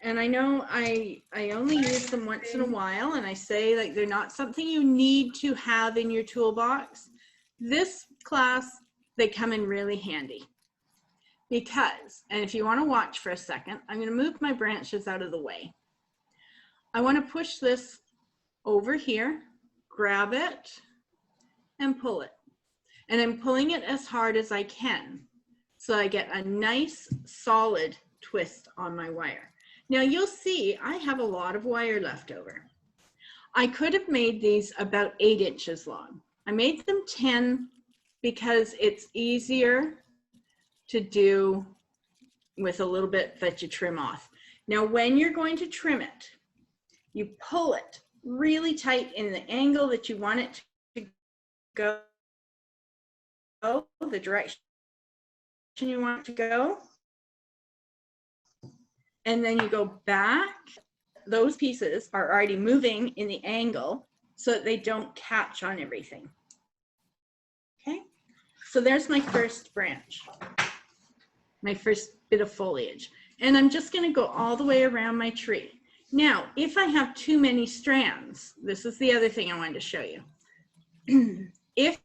And I know I only use them once in a while, and I say like they're not something you need to have in your toolbox. This class, they come in really handy because, and if you want to watch for a second, I'm going to move my branches out of the way. I want to push this over here, grab it, and pull it. And I'm pulling it as hard as I can so I get a nice solid twist on my wire. Now you'll see I have a lot of wire left over. I could have made these about 8 inches long. I made them 10 because it's easier to do with a little bit that you trim off. Now when you're going to trim it, you pull it really tight in the angle that you want it to go, the direction you want it to go. And then you go back. Those pieces are already moving in the angle so that they don't catch on everything. Okay, so there's my first branch, my first bit of foliage. And I'm just going to go all the way around my tree. Now, if I have too many strands, this is the other thing I wanted to show you. If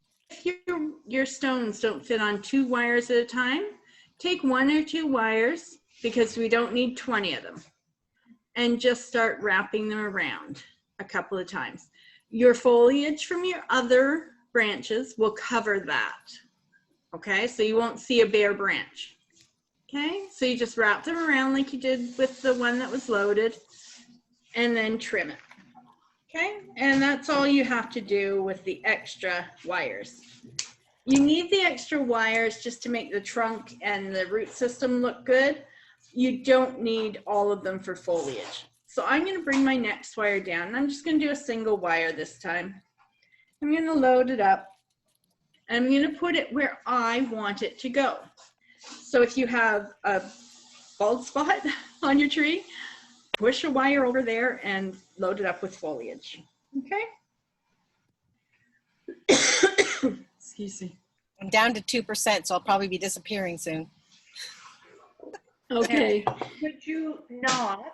your stones don't fit on 2 wires at a time, take 1 or 2 wires, because we don't need 20 of them, and just start wrapping them around a couple of times. Your foliage from your other branches will cover that. Okay, so you won't see a bare branch. Okay, so you just wrap them around like you did with the one that was loaded and then trim it. Okay, and that's all you have to do with the extra wires. You need the extra wires just to make the trunk and the root system look good. You don't need all of them for foliage. So I'm going to bring my next wire down, and I'm just going to do a single wire this time. I'm going to load it up. I'm going to put it where I want it to go. So if you have a bald spot on your tree, push a wire over there and load it up with foliage. Okay? Excuse me. I'm down to 2%, so I'll probably be disappearing soon. Okay. Could you not,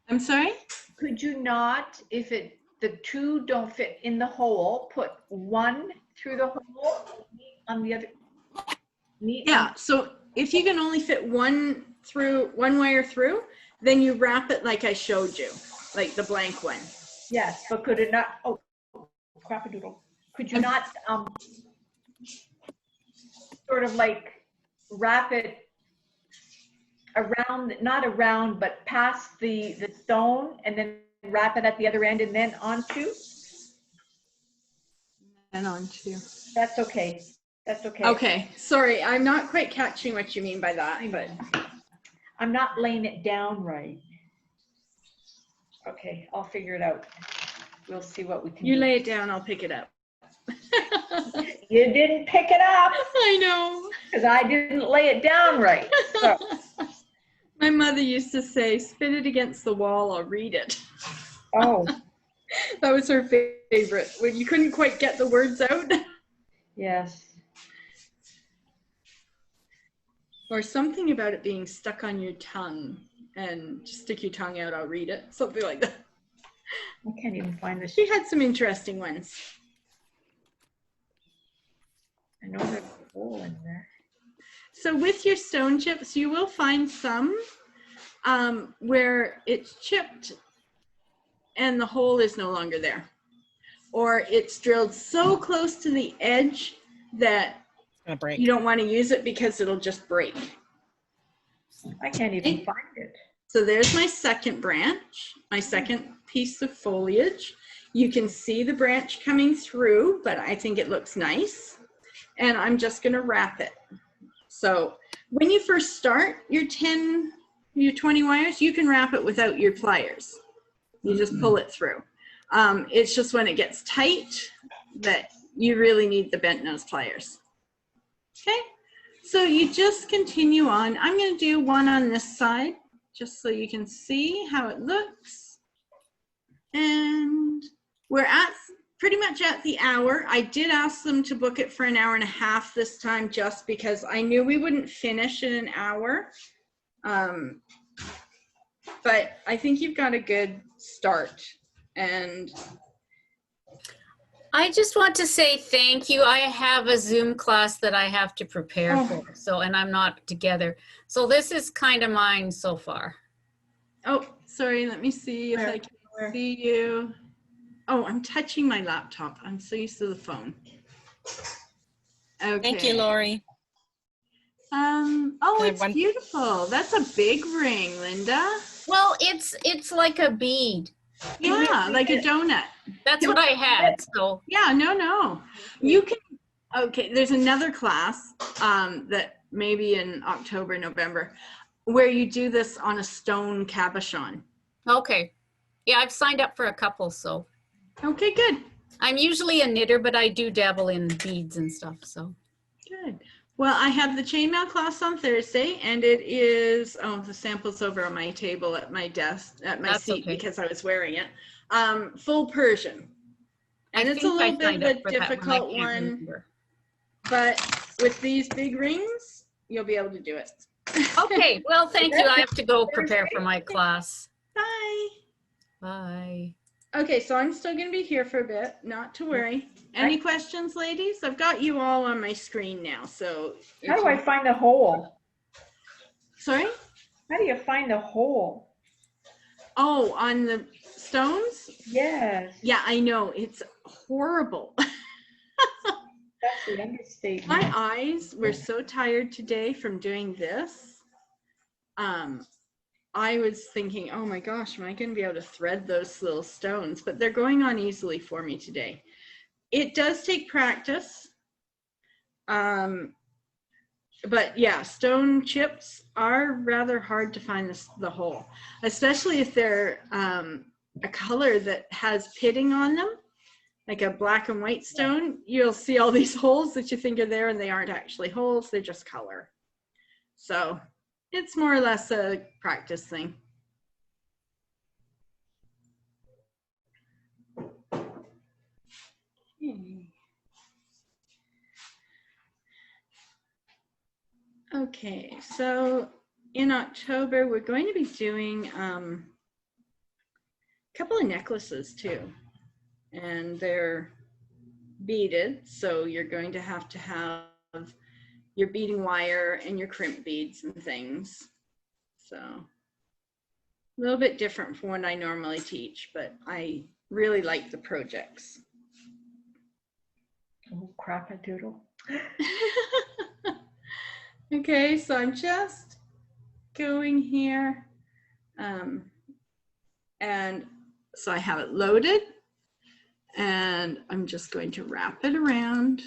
I'm sorry? Could you not, if the two don't fit in the hole, put one through the hole on the other? Yeah, so if you can only fit one wire through, then you wrap it like I showed you, like the blank one. yes, but could it not, oh, crap-a-doodle. Could you not sort of like wrap it around, not around, but past the stone and then wrap it at the other end and then onto? And onto. That's okay. That's okay. Okay, sorry, I'm not quite catching what you mean by that, but I'm not laying it down right. Okay, I'll figure it out. We'll see what we can you do. lay it down, I'll pick it up. You didn't pick it up I know. because I didn't lay it down right. So, My mother used to say, spin it against the wall, I'll read it. oh, That was her favorite, when you couldn't quite get the words out. yes. Or something about it being stuck on your tongue, and just stick your tongue out, I'll read it. Something like that. I can't even find this. She had some interesting ones. I know there's a hole in there. So with your stone chips, you will find some where it's chipped and the hole is no longer there. Or it's drilled so close to the edge that Break. you don't want to use it because it'll just break. I can't even find it. So there's my second branch, my second piece of foliage. You can see the branch coming through, but I think it looks nice. And I'm just going to wrap it. So when you first start your 20 wires, you can wrap it without your pliers. You just pull it through. It's just when it gets tight that you really need the bent nose pliers. Okay, so you just continue on. I'm going to do one on this side just so you can see how it looks. And we're at pretty much at the hour. I did ask them to book it for an hour and a half this time just because I knew we wouldn't finish in an hour. But I think you've got a good start. And I just want to say thank you. I have a Zoom class that I have to prepare for, so, and I'm not together. So this is kind of mine so far. oh, sorry, let me see if I can see you. Oh, I'm touching my laptop. I'm so used to the phone. Okay. Thank you, Lori. Oh, it's beautiful. That's a big ring, Linda. Well, it's like a bead. Yeah, like a donut. That's what I had, so. Yeah, no. You can, okay, there's another class that maybe in October, November, where you do this on a stone cabochon. Okay. Yeah, I've signed up for a couple, so. Okay, good. I'm usually a knitter, but I do dabble in beads and stuff, so. Good. Well, I have the chainmail class on Thursday, and it is, oh, the sample's over on my table at my desk, at my seat, okay. because I was wearing it. Full Persian. And it's a little bit of a difficult one, but with these big rings, you'll be able to do it. Okay, well, thank you. I have to go prepare for my class. Bye. Bye. Okay, so I'm still going to be here for a bit, not to worry. Any questions, ladies? I've got you all on my screen now, so. How do I find the hole? Sorry? How do you find the hole? Oh, on the stones? Yes. Yeah, I know. It's horrible. That's The understatement. My eyes were so tired today from doing this. I was thinking, oh my gosh, am I going to be able to thread those little stones? But they're going on easily for me today. It does take practice. But yeah, stone chips are rather hard to find the hole, especially if they're a color that has pitting on them, like a black and white stone. You'll see all these holes that you think are there, and they aren't actually holes, they're just color. So it's more or less a practice thing. Okay, so in October, we're going to be doing a couple of necklaces too, and they're beaded. So you're going to have your beading wire and your crimp beads and things. So a little bit different from what I normally teach, but I really like the projects. Oh, crap-a-doodle. Okay, so I'm just going here. And so I have it loaded, and I'm just going to wrap it around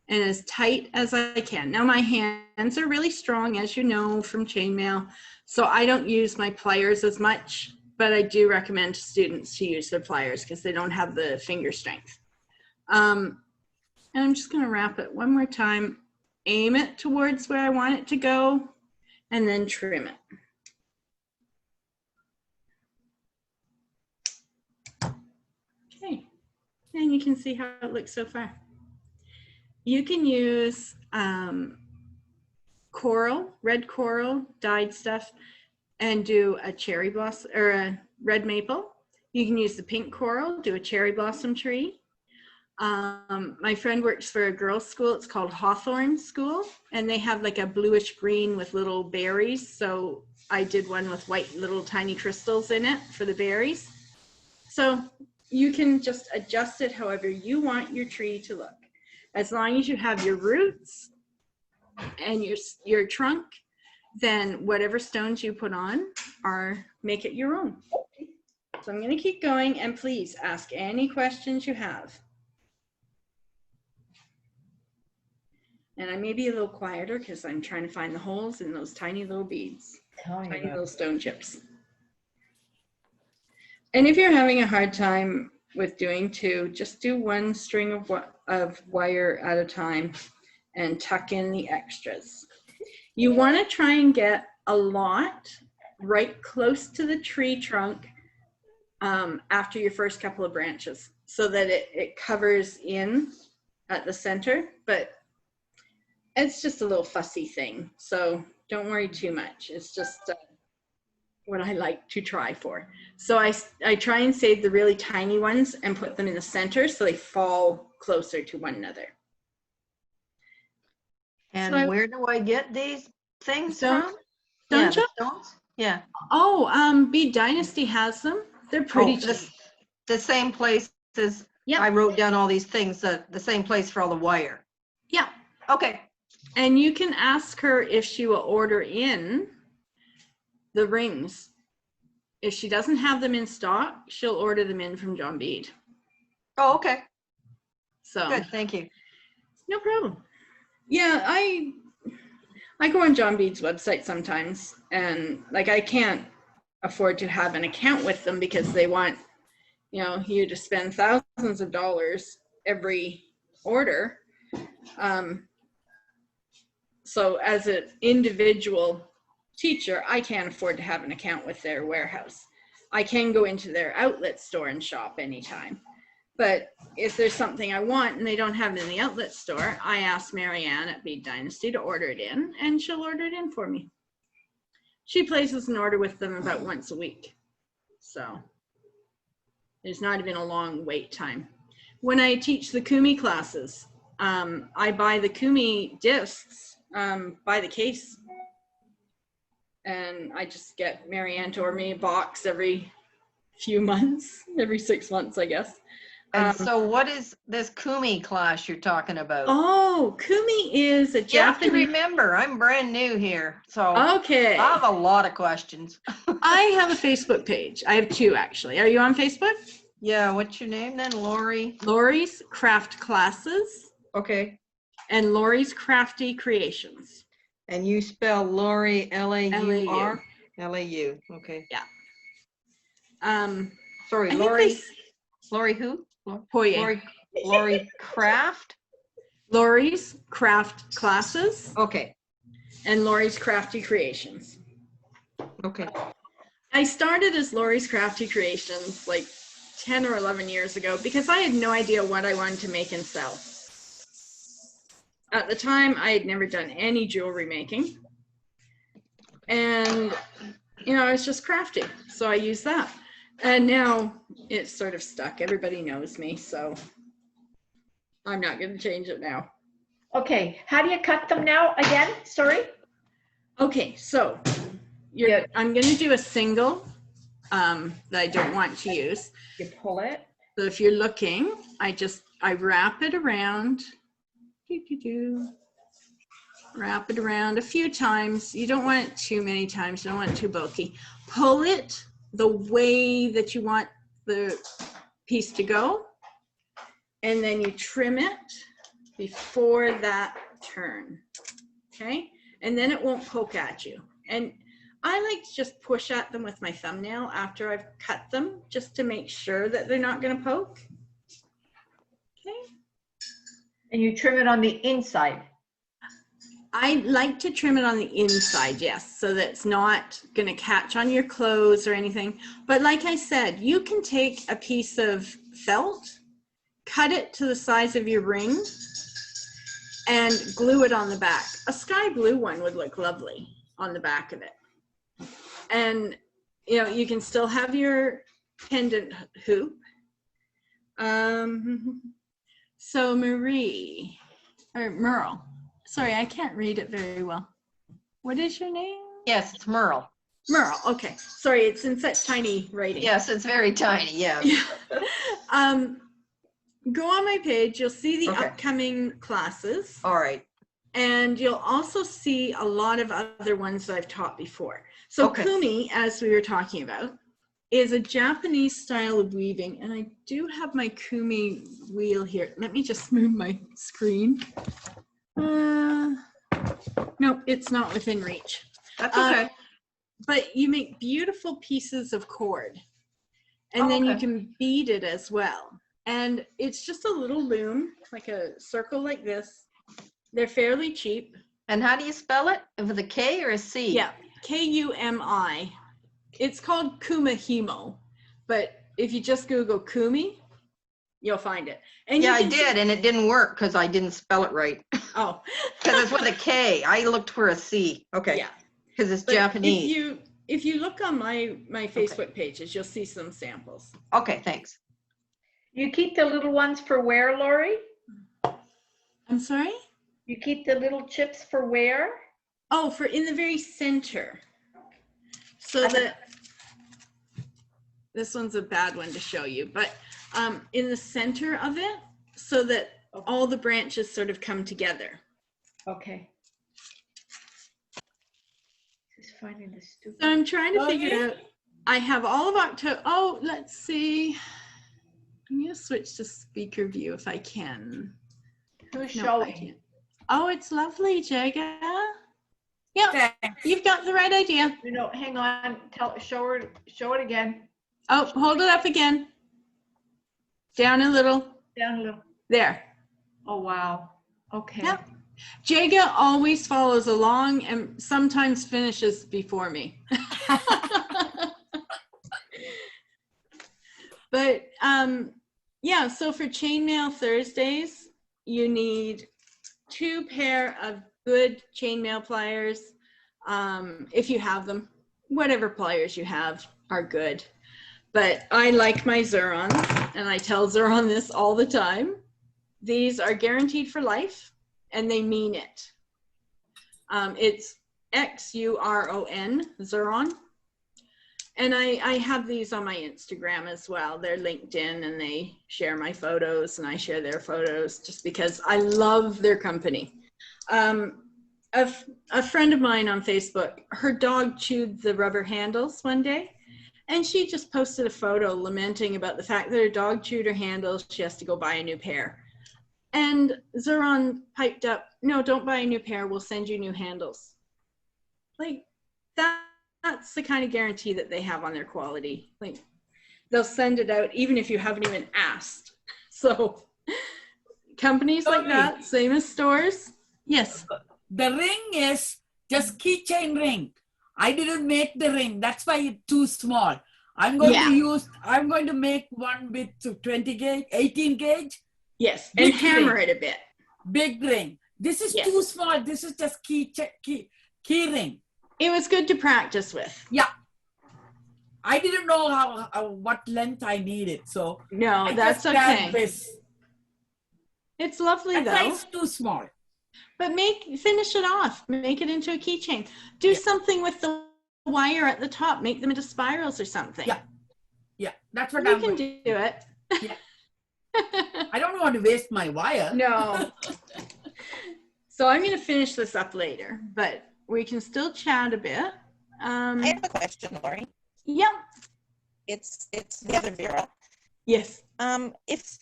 and as tight as I can. Now my hands are really strong, as you know from chainmail, so I don't use my pliers as much, but I do recommend to students to use their pliers because they don't have the finger strength. And I'm just going to wrap it one more time, aim it towards where I want it to go, and then trim it. Okay, and you can see how it looks so far. You can use coral, red coral, dyed stuff, and do a cherry blossom or a red maple. You can use the pink coral, do a cherry blossom tree. My friend works for a girls' school. It's called Hawthorne School, and they have like a bluish green with little berries. So I did one with white little tiny crystals in it for the berries. So you can just adjust it however you want your tree to look. As long as you have your roots and your trunk, then whatever stones you put on make it your own. So I'm going to keep going, and please ask any questions you have. And I may be a little quieter because I'm trying to find the holes in those tiny little beads, tiny little stone chips. And if you're having a hard time with doing two, just do one string of wire at a time and tuck in the extras. You want to try and get a lot right close to the tree trunk after your first couple of branches so that it covers in at the center, but it's just a little fussy thing. So don't worry too much. It's just what I like to try for. So I try and save the really tiny ones and put them in the center so they fall closer to one another. And So where do I get these things Stones? from? Stone Yeah, the chips? stones? Yeah. Oh, Bead Dynasty has them. They're pretty cheap. The same place as I wrote down all these things, the same place for all the wire. Yeah. Okay. And you can ask her if she will order in the rings. If she doesn't have them in stock, she'll order them in from John Bead. Oh, okay. So good, thank you. No problem. Yeah, I go on John Bead's website sometimes, and like I can't afford to have an account with them because they want, you to spend thousands of dollars every order. So as an individual teacher, I can't afford to have an account with their warehouse. I can go into their outlet store and shop anytime. But if there's something I want and they don't have it in the outlet store, I ask Marianne at Bead Dynasty to order it in, and she'll order it in for me. She places an order with them about once a week. So there's not even a long wait time. When I teach the Kumi classes, I buy the Kumi discs by the case. And I just get Marianne to order me a box every few months, every 6 months, I guess. And so what is this Kumi class you're talking about? Oh, Kumi is a You have to Japanese. remember, I'm brand new here, so Okay. I have a lot of questions. I have a Facebook page. I have two, actually. Are you on Facebook? Yeah, what's your name then, Lori? Lori's Craft Classes Okay. and Lori's Crafty Creations. And you spell Lori L-A-U-R? L-A-U, okay. Yeah. Sorry, I think Lori, Lori who? Poirier. Lori Craft? Lori's Craft Classes Okay, and Lori's Crafty Creations. okay. I started as Lori's Crafty Creations like 10 or 11 years ago because I had no idea what I wanted to make and sell. At the time, I had never done any jewelry making. And, you know, I was just crafty. So I used that. And now it's sort of stuck. Everybody knows me. So I'm not going to change it now. Okay, how do you cut them now again? Sorry? Okay, so I'm going to do a single that I don't want to use. You pull it. So if you're looking, I wrap it around. Wrap it around a few times. You don't want it too many times. You don't want it too bulky. Pull it the way that you want the piece to go. And then you trim it before that turn. Okay? And then it won't poke at you. And I like to just push at them with my thumbnail after I've cut them, just to make sure that they're not going to poke. Okay. And you trim it on the inside. I like to trim it on the inside, yes, so that it's not going to catch on your clothes or anything. But like I said, you can take a piece of felt, cut it to the size of your ring, and glue it on the back. A sky blue one would look lovely on the back of it. And, you know, you can still have your pendant hoop. So Merle, sorry, I can't read it very well. What is your name? Yes, it's Merle. Merle, okay. Sorry, it's in such tiny writing. Yes, it's very tiny, yeah. Go on my page, you'll see the Okay. upcoming classes. All right. And you'll also see a lot of other ones that I've taught before. So Okay. Kumi, as we were talking about, is a Japanese style of weaving. And I do have my Kumi wheel here. Let me just move my screen. No, it's not within reach. That's okay. But you make beautiful pieces of cord. And then you okay. can bead it as well. And it's just a little loom, like a circle like this. They're fairly cheap. And how do you spell it? With a K or a C? Yeah, Kumi. It's called Kumihimo, but if you just Google Kumi, you'll find it. And Yeah, you I can did, and it didn't work because I didn't spell it right. Oh. Because it's with a K. I looked for a C. Okay. Yeah. Because it's But Japanese. If you look on my Facebook pages, you'll see some samples. Okay, thanks. You keep the little ones for where, Lori? I'm sorry? You keep the little chips for where? Oh, for in the very center. So that this one's a bad one to show you, but in the center of it, so that all the branches sort of come together. Okay. Just finding the stupid. So I'm trying to figure out, I have all of October. Oh, let's see. I'm going to switch to speaker view if I can. Who's No, I showing? can't. Oh, it's lovely, Jaga. Yeah, you've got the right idea. No, hang on. Show it again. Oh, hold it up again. Down a little. Down a little. There. Oh, wow. Okay. Yep. Jaga always follows along and sometimes finishes before me. But yeah, so for Chainmail Thursdays, you need 2 pair of good chainmail pliers. If you have them, whatever pliers you have are good. But I like my Xurons, and I tell Xuron this all the time. These are guaranteed for life, and they mean it. It's Xuron, Xuron. And I have these on my Instagram as well. They're linked in and they share my photos and I share their photos just because I love their company. A friend of mine on Facebook, her dog chewed the rubber handles one day and she just posted a photo lamenting about the fact that her dog chewed her handles. She has to go buy a new pair. And Zeron piped up, no, don't buy a new pair. We'll send you new handles. Like that's the kind of guarantee that they have on their quality. Like they'll send it out even if you haven't even asked. So companies like that, same as stores. Yes. The ring is just keychain ring. I didn't make the ring. That's why it's too small. I'm going to make one with 20 gauge, 18 gauge. Yes, and hammer it a bit. Big ring. This is too small. This is just key ring. It was good to practice with. Yeah. I didn't know what length I needed. So no, that's okay. It's lovely though. It's too small. But finish it off. Make it into a keychain. Do something with the wire at the top. Make them into spirals or something. Yeah. Yeah. That's what you can do it. Yeah. I don't want to waste my wire. No. So I'm going to finish this up later, but we can still chat a bit. I have a question, Lori. Yeah. It's the other Vera. Yes. If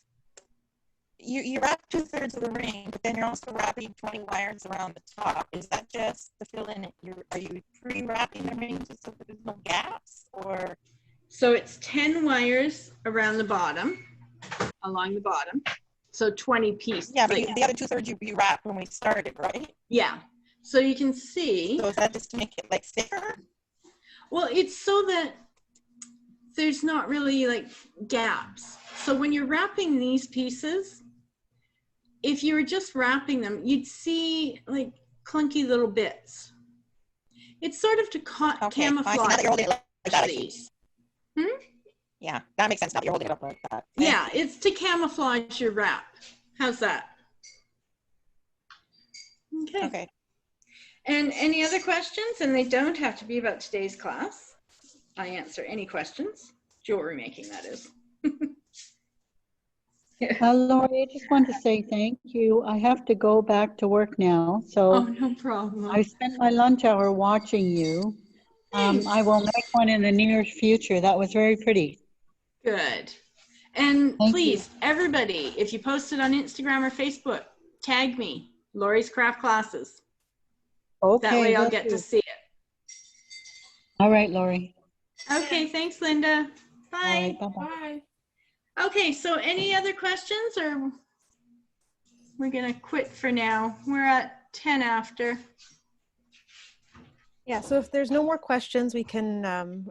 you wrap 2/3 of the ring, but then you're also wrapping 20 wires around the top. Is that just to fill in? Are you pre-wrapping the ring just so there's no gaps, or? So it's 10 wires around the bottom, along the bottom. So 20 pieces. Yeah, but the other 2/3 you wrapped when we started, right? Yeah. So you can see. So is that just to make it like thicker? Well, it's so that there's not really like gaps. So when you're wrapping these pieces, if you were just wrapping them, you'd see like clunky little bits. It's sort of to camouflage. Now that you're holding it like that, Yeah, that makes sense now that you're holding it up like that. Yeah, it's to camouflage your wrap. How's that? Okay. Okay. And any other questions? And they don't have to be about today's class. I answer any questions. Jewelry making, that is. Lori, I just want to say thank you. I have to go back to work now. So no problem. I spent my lunch hour watching you. I will make one in the near future. That was very pretty. Good. And please, everybody, if you post it on Instagram or Facebook, tag me, Lori's Craft Classes. Okay. That way I'll get to see it. All right, Lori. Okay, thanks, Linda. Bye. Right, bye-bye. Bye. Okay, so any other questions, or we're going to quit for now? We're at 10 after. Yeah, so if there's no more questions, we can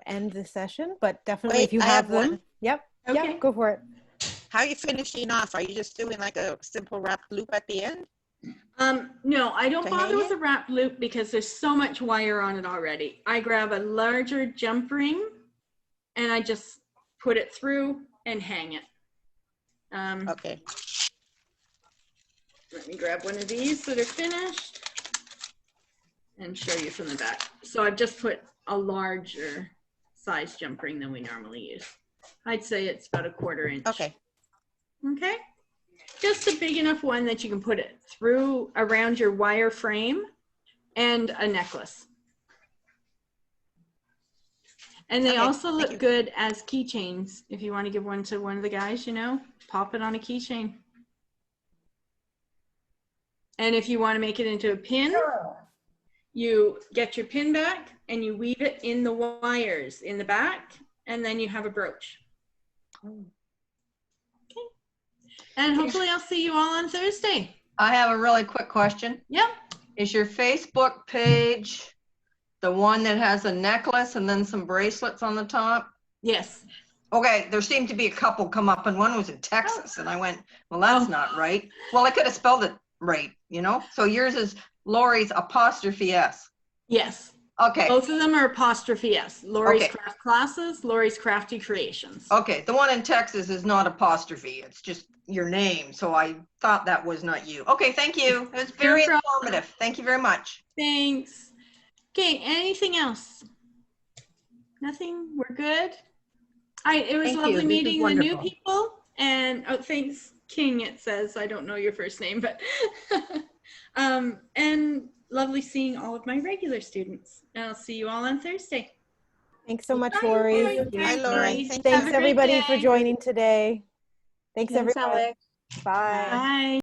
end the session, but definitely if you I have have one. them. Yep. Okay. Yep, go for it. How are you finishing off? Are you just doing like a simple wrapped loop at the end? No, I don't To bother hang with it? a wrap loop because there's so much wire on it already. I grab a larger jump ring and I just put it through and hang it. Okay. Let me grab one of these that are finished and show you from the back. So I've just put a larger size jump ring than we normally use. I'd say it's about a 1/4 inch. Okay. Okay. Just a big enough one that you can put it through around your wire frame and a necklace. And they also look good as keychains. If you want to give one to one of the guys, you know, pop it on a keychain. And if you want to make it into a pin, you get your pin back and you weave it in the wires in the back, and then you have a brooch. Okay. And hopefully I'll see you all on Thursday. I have a really quick question. Yep. Is your Facebook page the one that has a necklace and then some bracelets on the top? Yes. Okay, there seemed to be a couple come up, and one was in Texas, and I went, well, that's not right. Well, I could have spelled it right, you know? So yours is Lori's 'S. Yes. Okay. Both of them are apostrophe S. Lori's Okay. Craft Classes, Lori's Crafty Creations. Okay, the one in Texas is not apostrophe. It's just your name. So I thought that was not you. Okay, thank you. It was very No problem. informative. Thank you very much. Thanks. Okay, anything else? Nothing? We're good? It was Thank you. lovely This is meeting the new wonderful. people. And thanks, King, it says. I don't know your first name, but and lovely seeing all of my regular students. And I'll see you all on Thursday. Thanks so much, Lori. Hi, Lori. Have Thanks a great everybody for day. joining today. Thanks Thanks, everyone. Alex. Bye. Bye.